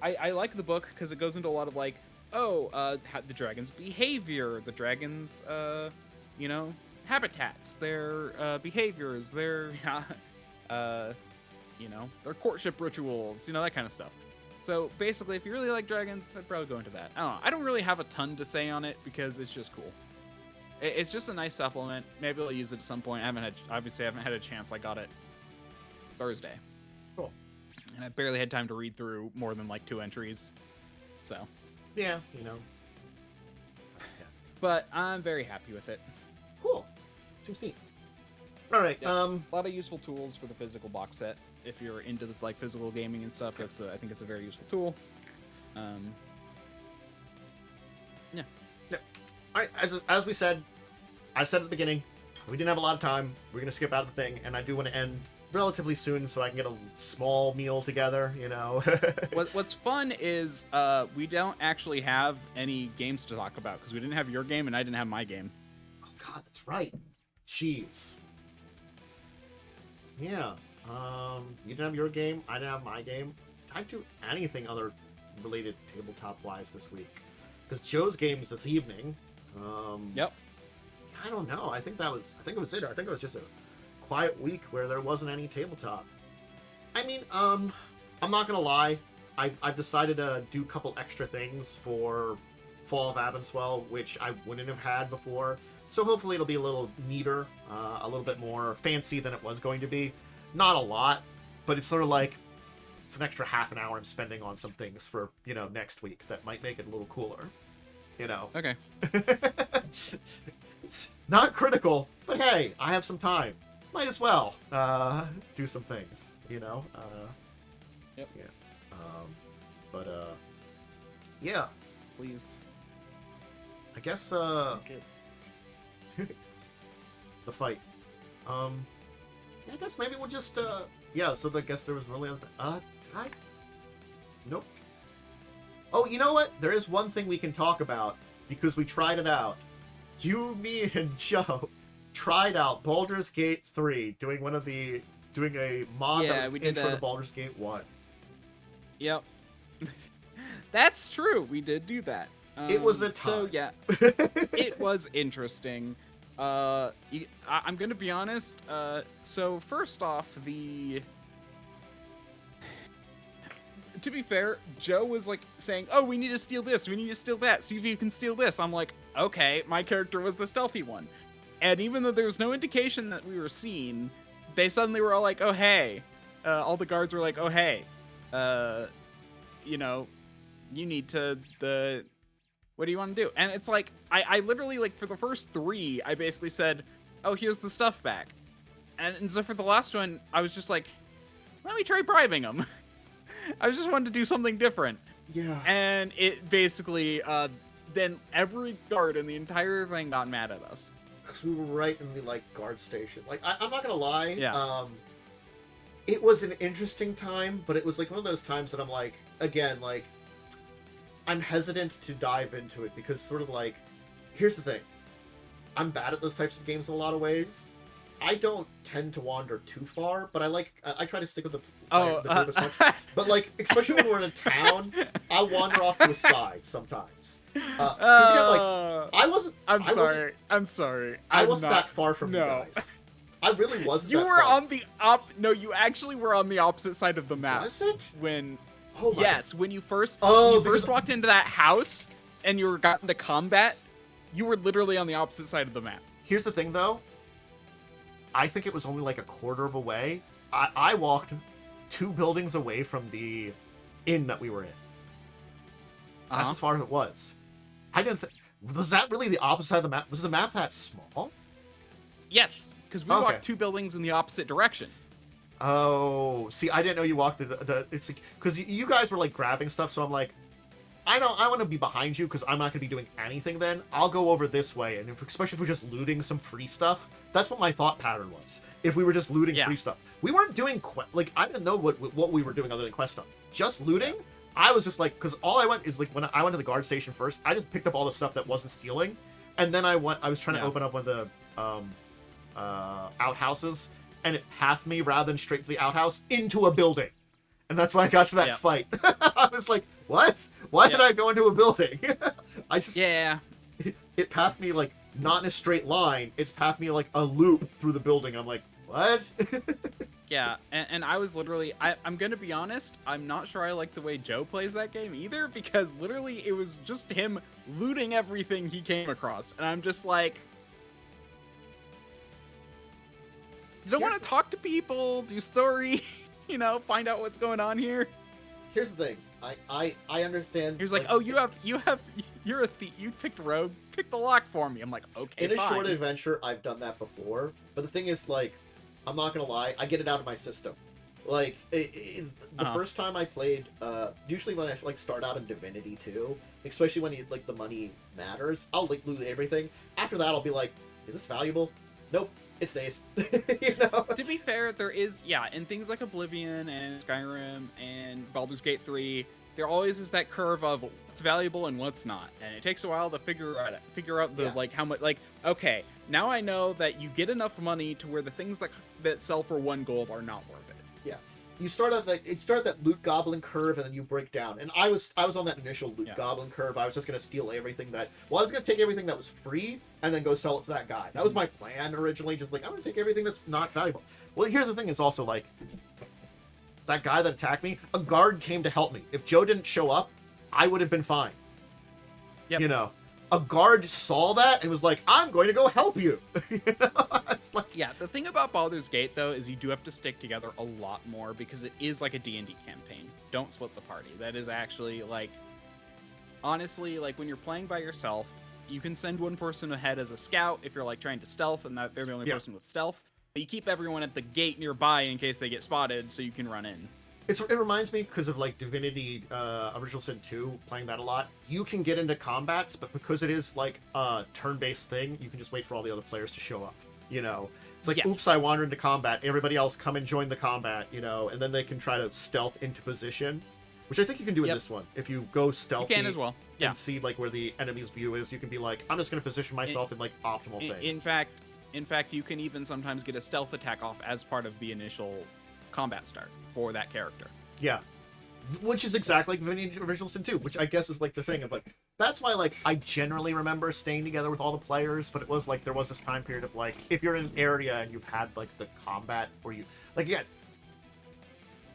I like the book because it goes into a lot of like, the dragon's behavior, the dragon's you know, habitats, their behaviors, their you know, their courtship rituals, you know, that kind of stuff. So basically, if you really like dragons, I'd probably go into that. I don't know. I don't really have a ton to say on it because it's just cool. It's just a nice supplement. Maybe I'll use it at some point. I haven't had a chance. I got it Thursday. Cool. And I barely had time to read through more than like 2 entries. So. Yeah, you know. But I'm very happy with it. Cool. Seems neat. All right. Yeah. A lot of useful tools for the physical box set. If you're into the, like, physical gaming and stuff, that's I think it's a very useful tool. Yeah. All right. As we said, I said at the beginning, we didn't have a lot of time. We're gonna skip out of the thing, and I do want to end relatively soon so I can get a small meal together. You know. What's fun is we don't actually have any games to talk about because we didn't have your game and I didn't have my game. Oh God, that's right. Jeez. Yeah. You didn't have your game, I didn't have my game. I didn't do anything other related tabletop-wise this week. Because Joe's game's this evening. Yep. I don't know. I think it was it. I think it was just a quiet week where there wasn't any tabletop. I mean, I'm not gonna lie. I've decided to do a couple extra things for Fall of Avonswell, which I wouldn't have had before. So hopefully it'll be a little neater, a little bit more fancy than it was going to be. Not a lot, but it's sort of like it's an extra half an hour I'm spending on some things for, you know, next week that might make it a little cooler. You know. Okay. It's not critical, but hey, I have some time. Might as well do some things, you know. Yep. Yeah. Yeah. Please. I guess Okay. the fight. I guess maybe we'll just yeah, so I guess there was really nope. Oh, you know what? There is one thing we can talk about because we tried it out. You, me, and Joe tried out Baldur's Gate 3, doing a mod that was intro to Baldur's Gate 1. Yep. That's true. We did do that. It was a time. So yeah, it was interesting. I'm gonna be honest. So first off, to be fair, Joe was like saying, "Oh, we need to steal this. We need to steal that. See if you can steal this." I'm like, "Okay." My character was the stealthy one, and even though there was no indication that we were seen, they suddenly were all like, "Oh, hey, all the guards were like, oh hey, you know, you need to what do you want to do? And it's like I literally, like, for the first 3, I basically said, oh, here's the stuff back. And so for the last one, I was just like, let me try bribing them. I just wanted to do something different. Yeah. And it basically, then every guard in the entire thing got mad at us. We were right in the, like, guard station. Like, I'm not gonna lie. Yeah. It was an interesting time, but it was, like, one of those times that I'm, like, again, like, I'm hesitant to dive into it because sort of, like, here's the thing. I'm bad at those types of games in a lot of ways. I don't tend to wander too far, but I try to stick with the group as much. But, like, especially when we're in a town, I'll wander off to a side sometimes. I wasn't. I'm sorry. I wasn't that far from you guys. I really wasn't. You that were far. on the No, you actually were on the opposite side of the map. Was it? When? Oh my yes, God. when you first because walked into that house and you got into combat, you were literally on the opposite side of the map. Here's the thing, though. I think it was only like a quarter of a way. I walked 2 buildings away from the inn that we were in. That's as far as it was. I didn't think... Was that really the opposite side of the map? Was the map that small? Yes, because we walked 2 buildings in the opposite direction. Oh, see, I didn't know you walked through it's like, because you guys were like grabbing stuff, so I'm like, I want to be behind you because I'm not going to be doing anything then. I'll go over this way, and especially if we're just looting some free stuff, that's what my thought pattern was. If we were just looting free stuff. We weren't doing, like, I didn't know what we were doing other than quest stuff. Just looting, I was just like, because all I went is, like, when I went to the guard station first, I just picked up all the stuff that wasn't stealing, and then I was trying to open up one of the outhouses, and it pathed me rather than straight to the outhouse into a building. And that's why I got to that fight. I was like, what? Why did I go into a building? I just... Yeah. It pathed me, like, not in a straight line. It's pathed me, like, a loop through the building. I'm like, what? Yeah, and I was literally... I'm going to be honest, I'm not sure I like the way Joe plays that game either, because literally it was just him looting everything he came across. And I'm just like... You don't want to talk to people, do story... You know, find out what's going on here. Here's the thing. I understand. He was like, oh, you're a thief. You picked rogue. Pick the lock for me. I'm like, okay, in a short adventure, I've done that before. But the thing is, like, I'm not going to lie. I get it out of my system. Like, the first time I played, usually when I, like, start out in Divinity 2, especially when, like, the money matters, I'll, like, loot everything. After that, I'll be like, is this valuable? Nope. It stays. You know? To be fair, there is, in things like Oblivion and Skyrim and Baldur's Gate 3, there always is that curve of what's valuable and what's not. And it takes a while to figure out the, like, how much, like, okay, now I know that you get enough money to where the things that sell for 1 gold are not worth it. Yeah. You start at that loot goblin curve, and then you break down. And I was on that initial loot goblin curve. I was just gonna steal everything I was gonna take everything that was free and then go sell it to that guy. That was my plan originally. Just like, I'm gonna take everything that's not valuable. Well, here's the thing: is also like that guy that attacked me. A guard came to help me. If Joe didn't show up, I would have been fine. Yep. You know. A guard saw that and was like, I'm going to go help you. You know? It's like... Yeah, the thing about Baldur's Gate, though, is you do have to stick together a lot more because it is like a D&D campaign. Don't split the party. That is actually, like... Honestly, like, when you're playing by yourself, you can send one person ahead as a scout if you're, like, trying to stealth and that they're the only person with stealth. But you keep everyone at the gate nearby in case they get spotted so you can run in. It reminds me, because of, like, Divinity Original Sin 2, playing that a lot, you can get into combats, but because it is, like, a turn-based thing, you can just wait for all the other players to show up, you know? It's like, oops, I wandered into combat, everybody else come and join the combat, you know? And then they can try to stealth into position, which I think you can do in this one. If you go stealthy you can as well. And see, like, where the enemy's view is, you can be like, I'm just going to position myself in, like, optimal thing. In fact, you can even sometimes get a stealth attack off as part of the initial combat start for that character. Yeah. Which is exactly like Divinity Original Sin 2, which I guess is like the thing of like, that's why like I generally remember staying together with all the players, but it was like there was this time period of like, if you're in an area and you've had like the combat where you, like again,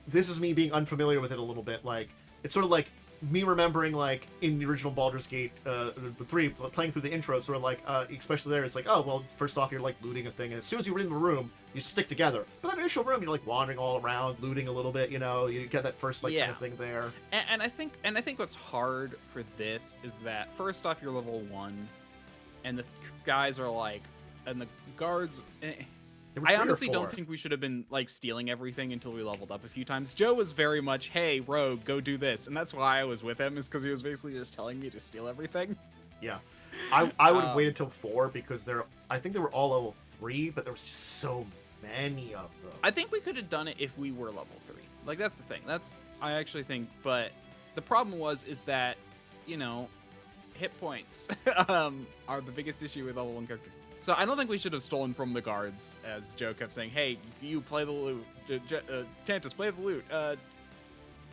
this is me being unfamiliar with it a little bit, like, it's sort of like, me remembering like in the original Baldur's Gate 3 playing through the intros where like especially there it's like, oh well, first off you're like looting a thing, and as soon as you're in the room you stick together, but that initial room you're like wandering all around looting a little bit, you know, you get that first like kind of thing there. And I think what's hard for this is that first off you're level 1 and the guys are like, and the guards, I honestly don't think we should have been like stealing everything until we leveled up a few times. Joe was very much, hey, rogue, go do this. And that's why I was with him, is because he was basically just telling me to steal everything. Yeah. I would have waited till 4 because I think they were all level 3, but there was just so many of them. I think we could have done it if we were level 3. Like, that's the thing. I actually think, but the problem is that, you know, hit points are the biggest issue with level 1 character. So I don't think we should have stolen from the guards, as Joe kept saying, hey, you play the loot. Tantus, play the loot.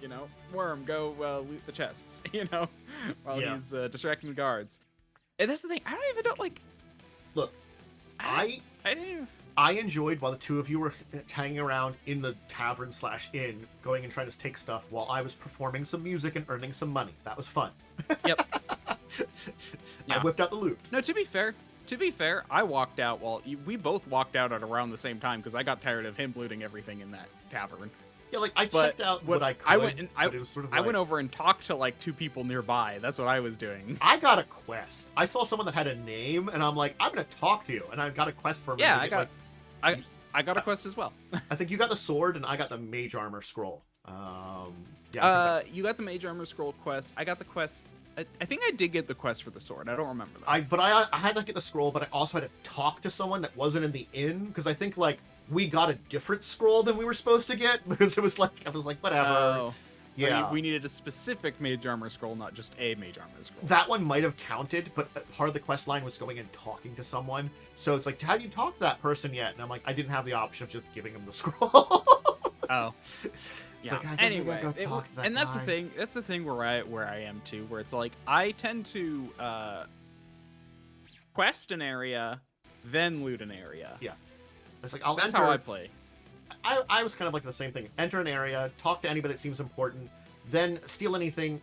You know, Wyrm, go loot the chests, you know, while he's distracting the guards. And that's the thing. I don't even know, like... Look, I enjoyed while the two of you were hanging around in the tavern/inn, going and trying to take stuff while I was performing some music and earning some money. That was fun. Yep. I whipped out the loot. No, to be fair, I walked out we both walked out at around the same time because I got tired of him looting everything in that tavern. Yeah, like I checked out what I could. I went over and talked to like 2 people nearby. That's what I was doing. I got a quest. I saw someone that had a name, and I'm like, I'm gonna talk to you, and I got a quest for him. Yeah, I got a quest as well. I think you got the sword, and I got the mage armor scroll. You got the mage armor scroll quest. I got the quest. I think I did get the quest for the sword. I don't remember that. I had to get the scroll, but I also had to talk to someone that wasn't in the inn, because I think like we got a different scroll than we were supposed to get, because I was like whatever. Oh, yeah. We needed a specific mage armor scroll, not just a mage armor scroll. That one might have counted, but part of the quest line was going and talking to someone. So it's like, have you talked to that person yet? And I'm like, I didn't have the option of just giving him the scroll. Oh. Yeah. Like, anyway, and that's the thing. That's the thing where I am too, where it's like I tend to quest an area, then loot an area. Yeah, it's like that's how I play. I was kind of like the same thing. Enter an area, talk to anybody that seems important, then steal anything.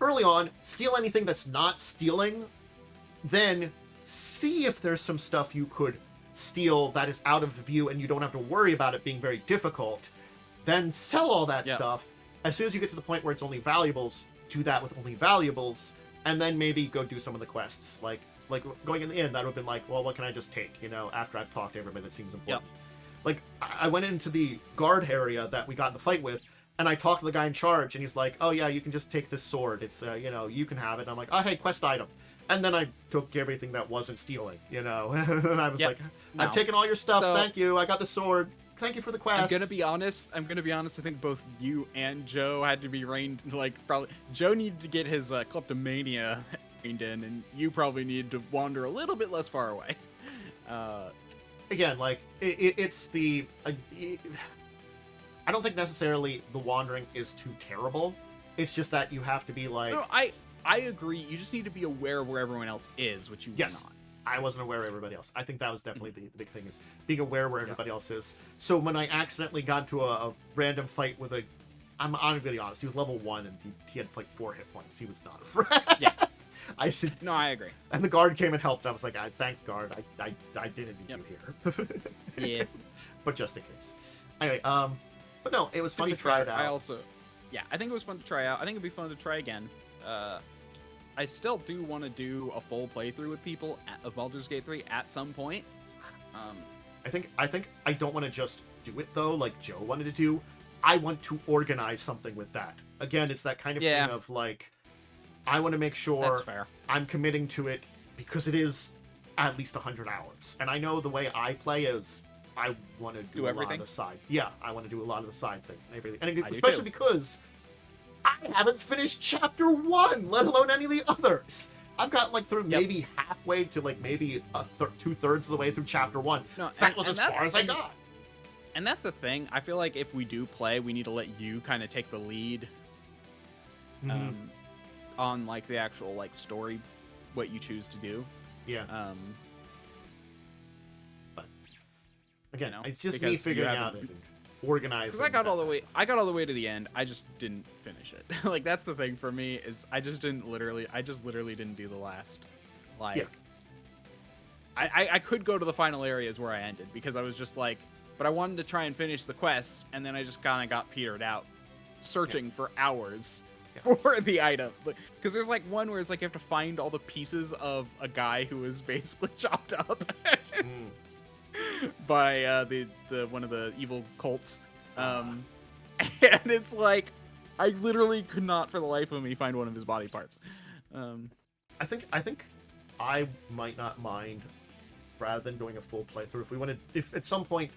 Early on, steal anything that's not stealing, then see if there's some stuff you could steal that is out of view and you don't have to worry about it being very difficult. Then sell all that stuff. As soon as you get to the point where it's only valuables, do that with only valuables, and then maybe go do some of the quests. Like going in the inn, that would have been like, well, what can I just take, you know, after I've talked to everybody that seems important. Like, I went into the guard area that we got in the fight with, and I talked to the guy in charge, and he's like, oh yeah, you can just take this sword. It's, you know, you can have it. And I'm like, oh, hey, quest item. And then I took everything that wasn't stealing, you know. And I was like, I've taken all your stuff, thank you, I got the sword. Thank you for the quest. I'm gonna be honest. I think both you and Joe had to be reined. Like, probably Joe needed to get his kleptomania reined in, and you probably needed to wander a little bit less far away. Again, like it's the. I don't think necessarily the wandering is too terrible. It's just that you have to be like. No, I agree. You just need to be aware of where everyone else is, which you were not. I wasn't aware of everybody else. I think that was definitely the big thing, is being aware where everybody else is. So when I accidentally got into a random fight with I'm really honest, he was level 1 and he had like 4 hit points. He was not a threat. Yeah. I said, no, I agree. And the guard came and helped. I was like, thanks, guard. I didn't need you here. Yeah. But just in case. Anyway, but no, it was fun to try it out. I think it was fun to try out. I think it'd be fun to try again. I still do want to do a full playthrough with people of Baldur's Gate 3 at some point. I think I don't want to just do it though, like Joe wanted to do. I want to organize something with that. Again, it's that kind of thing of like, I want to make sure I'm committing to it because it is at least 100 hours. And I know the way I play is I want to do a lot of the side. Yeah, I want to do a lot of the side things and everything. And especially because I haven't finished chapter 1, let alone any of the others. I've gotten like through maybe halfway to like maybe 2/3 of the way through chapter 1. No, that was as far as I got. And that's the thing. I feel like if we do play, we need to let you kind of take the lead on like the actual like story, what you choose to do. Yeah. But again, it's just me figuring out. organizing. Because I got all the way to the end. I just didn't finish it. Like that's the thing for me is I just literally didn't do the last. Like, Yeah. I could go to the final areas where I ended because I was just like, but I wanted to try and finish the quests, and then I just kind of got petered out, searching for hours for the item. Because there's like one where it's like you have to find all the pieces of a guy who was basically chopped up by the one of the evil cults, and it's like I literally could not for the life of me find one of his body parts. I think I might not mind, rather than doing a full playthrough, if at some point,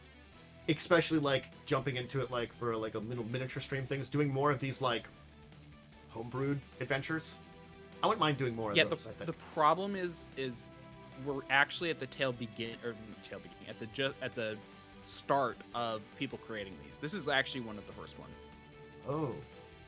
especially like jumping into it like for like a little miniature stream things, doing more of these like homebrewed adventures. I wouldn't mind doing more of those. I think the problem is we're actually at the at the start of people creating these. This is actually one of the first ones. Oh,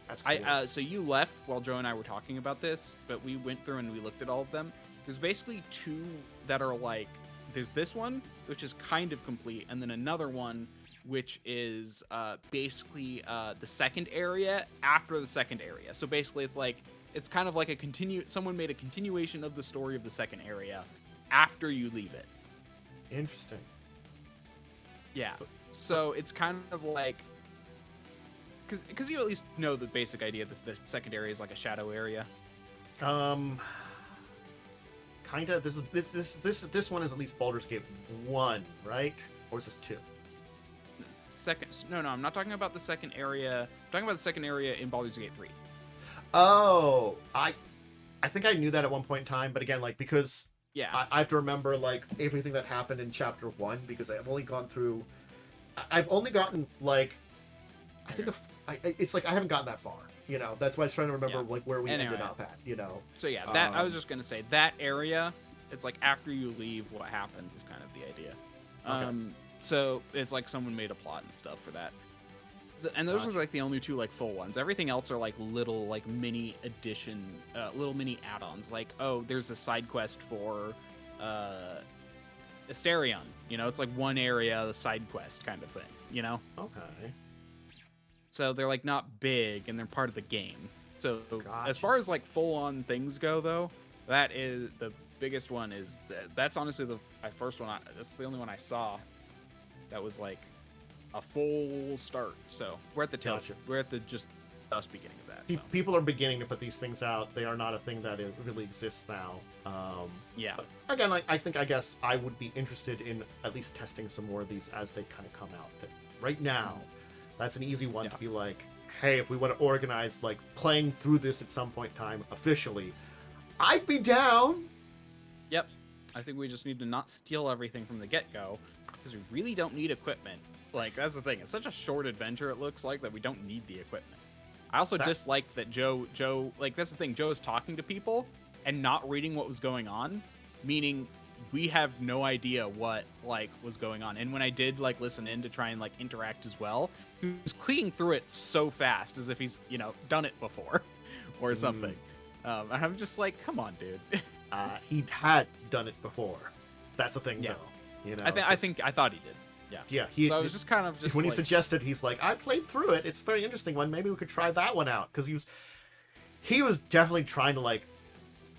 that's cool. So you left while Joe and I were talking about this, but we went through and we looked at all of them. There's basically two that are like, there's this one, which is kind of complete, and then another one, which is basically the second area after the second area. So basically it's kind of like someone made a continuation of the story of the second area after you leave it. Interesting. Yeah. So it's kind of like, because you at least know the basic idea that the second area is like a shadow area. Kinda. This one is at least Baldur's Gate 1, right? Or is this 2? No, I'm not talking about the second area. I'm talking about the second area in Baldur's Gate 3. Oh, I think I knew that at one point in time, but again, like, because yeah, I have to remember like everything that happened in chapter 1, because I've only gotten like, I think it's like I haven't gotten that far. You know, that's why I was trying to remember like where we ended up at. You know. So yeah, that I was just gonna say that area. It's like after you leave, what happens is kind of the idea. Okay. So it's like someone made a plot and stuff for that. And those are like the only two like full ones. Everything else are like little like mini addition, little mini add-ons. Like, oh, there's a side quest for Asterion. You know, it's like one area, the side quest kind of thing. You know. Okay. So they're like not big and they're part of the game. So Gotcha. As far as like full-on things go, though, that is the biggest one. That's honestly the first one. That's the only one I saw that was like a full start. So we're at the tail. Gotcha. We're at the just beginning of that. So. People are beginning to put these things out. They are not a thing that really exists now. Yeah. Again, like I guess I would be interested in at least testing some more of these as they kind of come out. But right now, that's an easy one to be like, hey, if we want to organize like playing through this at some point in time officially, I'd be down. Yep. I think we just need to not steal everything from the get-go because we really don't need equipment. Like, that's the thing. It's such a short adventure, it looks like, that we don't need the equipment. I also dislike that Joe, like, that's the thing. Joe is talking to people and not reading what was going on, meaning we have no idea what, like, was going on. And when I did, like, listen in to try and, like, interact as well, he was clicking through it so fast as if he's, you know, done it before or something. And I'm just like, come on, dude. He had done it before. That's the thing, though. You know, I thought he did. Yeah. So I was just kind of when he suggested, he's like, I played through it. It's a very interesting one. Maybe we could try that one out, because he was definitely trying to, like,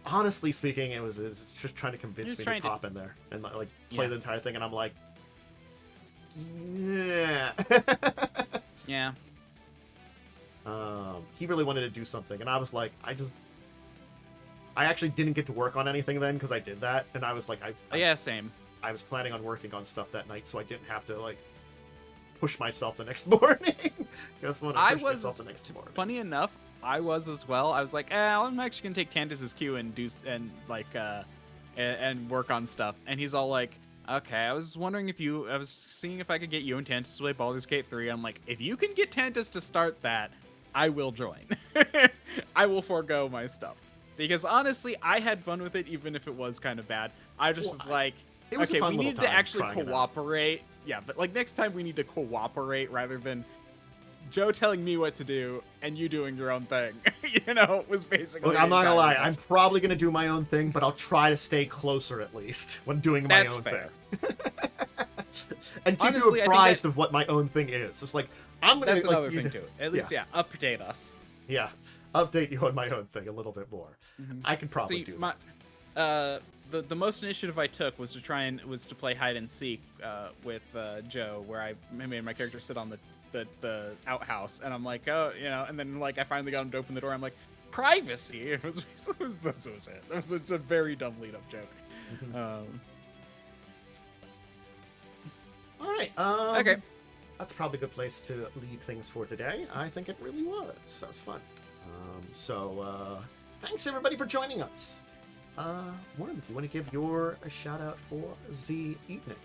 honestly speaking, it's just trying to convince me to pop in there and like play the entire thing. And I'm like, yeah. Yeah. He really wanted to do something, and I was like, I actually didn't get to work on anything then because I did that, and I was like, same. I was planning on working on stuff that night, so I didn't have to like push myself the next morning. Myself the next morning. Funny enough, I was as well. I was like, I'm actually gonna take Tantus's cue and and work on stuff. And he's all like, okay, I was seeing if I could get you and Tantus to play Baldur's Gate 3. I'm like, if you can get Tantus to start that, I will join. I will forego my stuff. Because honestly, I had fun with it, even if it was kind of bad. I just was like, okay, we need to actually cooperate. Yeah, but like next time we need to cooperate rather than Joe telling me what to do and you doing your own thing. You know, was basically. Look, I'm not gonna lie. I'm probably gonna do my own thing, but I'll try to stay closer at least when doing my own thing. and keep Honestly, you I think apprised of what my own thing is. It's like I'm gonna. That's like, another thing too. At least, yeah, update us. Yeah, update you on my own thing a little bit more. Mhm. I could probably See, do my, the most initiative I took was to play hide and seek with Joe, where I made my character sit on the outhouse, and I'm like, oh, and then like I finally got him to open the door. I'm like, privacy. That was it. That was just a very dumb lead up joke. that. All right. Okay. That's probably a good place to leave things for today. I think it really was. That was fun. Thanks everybody for joining us. Wyrm, you want to give a shout out for the evening?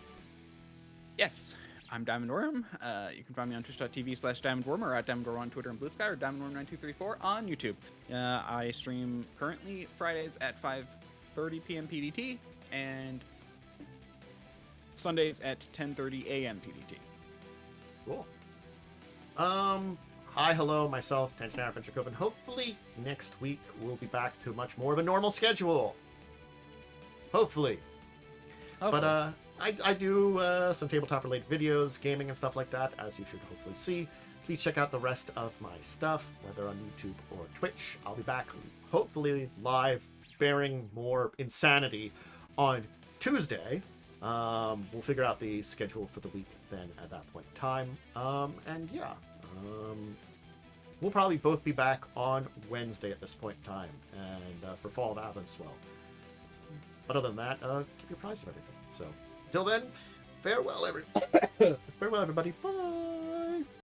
Yes, I'm DiamondWyrm. You can find me on twitch.tv/DiamondWyrm or at DiamondWyrm on Twitter and Blue Sky or DiamondWyrm9234 on YouTube. I stream currently Fridays at 5:30 p.m. PDT and Sundays at 10:30 a.m. PDT. Cool. Hi, hello, myself, Tanks Dracovin. Hopefully next week we'll be back to much more of a normal schedule. Hopefully. But I do some tabletop-related videos, gaming and stuff like that, as you should hopefully see. Please check out the rest of my stuff, whether on YouTube or Twitch. I'll be back, hopefully live, bearing more insanity on Tuesday. We'll figure out the schedule for the week then at that point in time. We'll probably both be back on Wednesday at this point in time, and for Fall of Avon as well. But other than that, keep you apprised of everything. So, till then, farewell, farewell, everybody. Bye.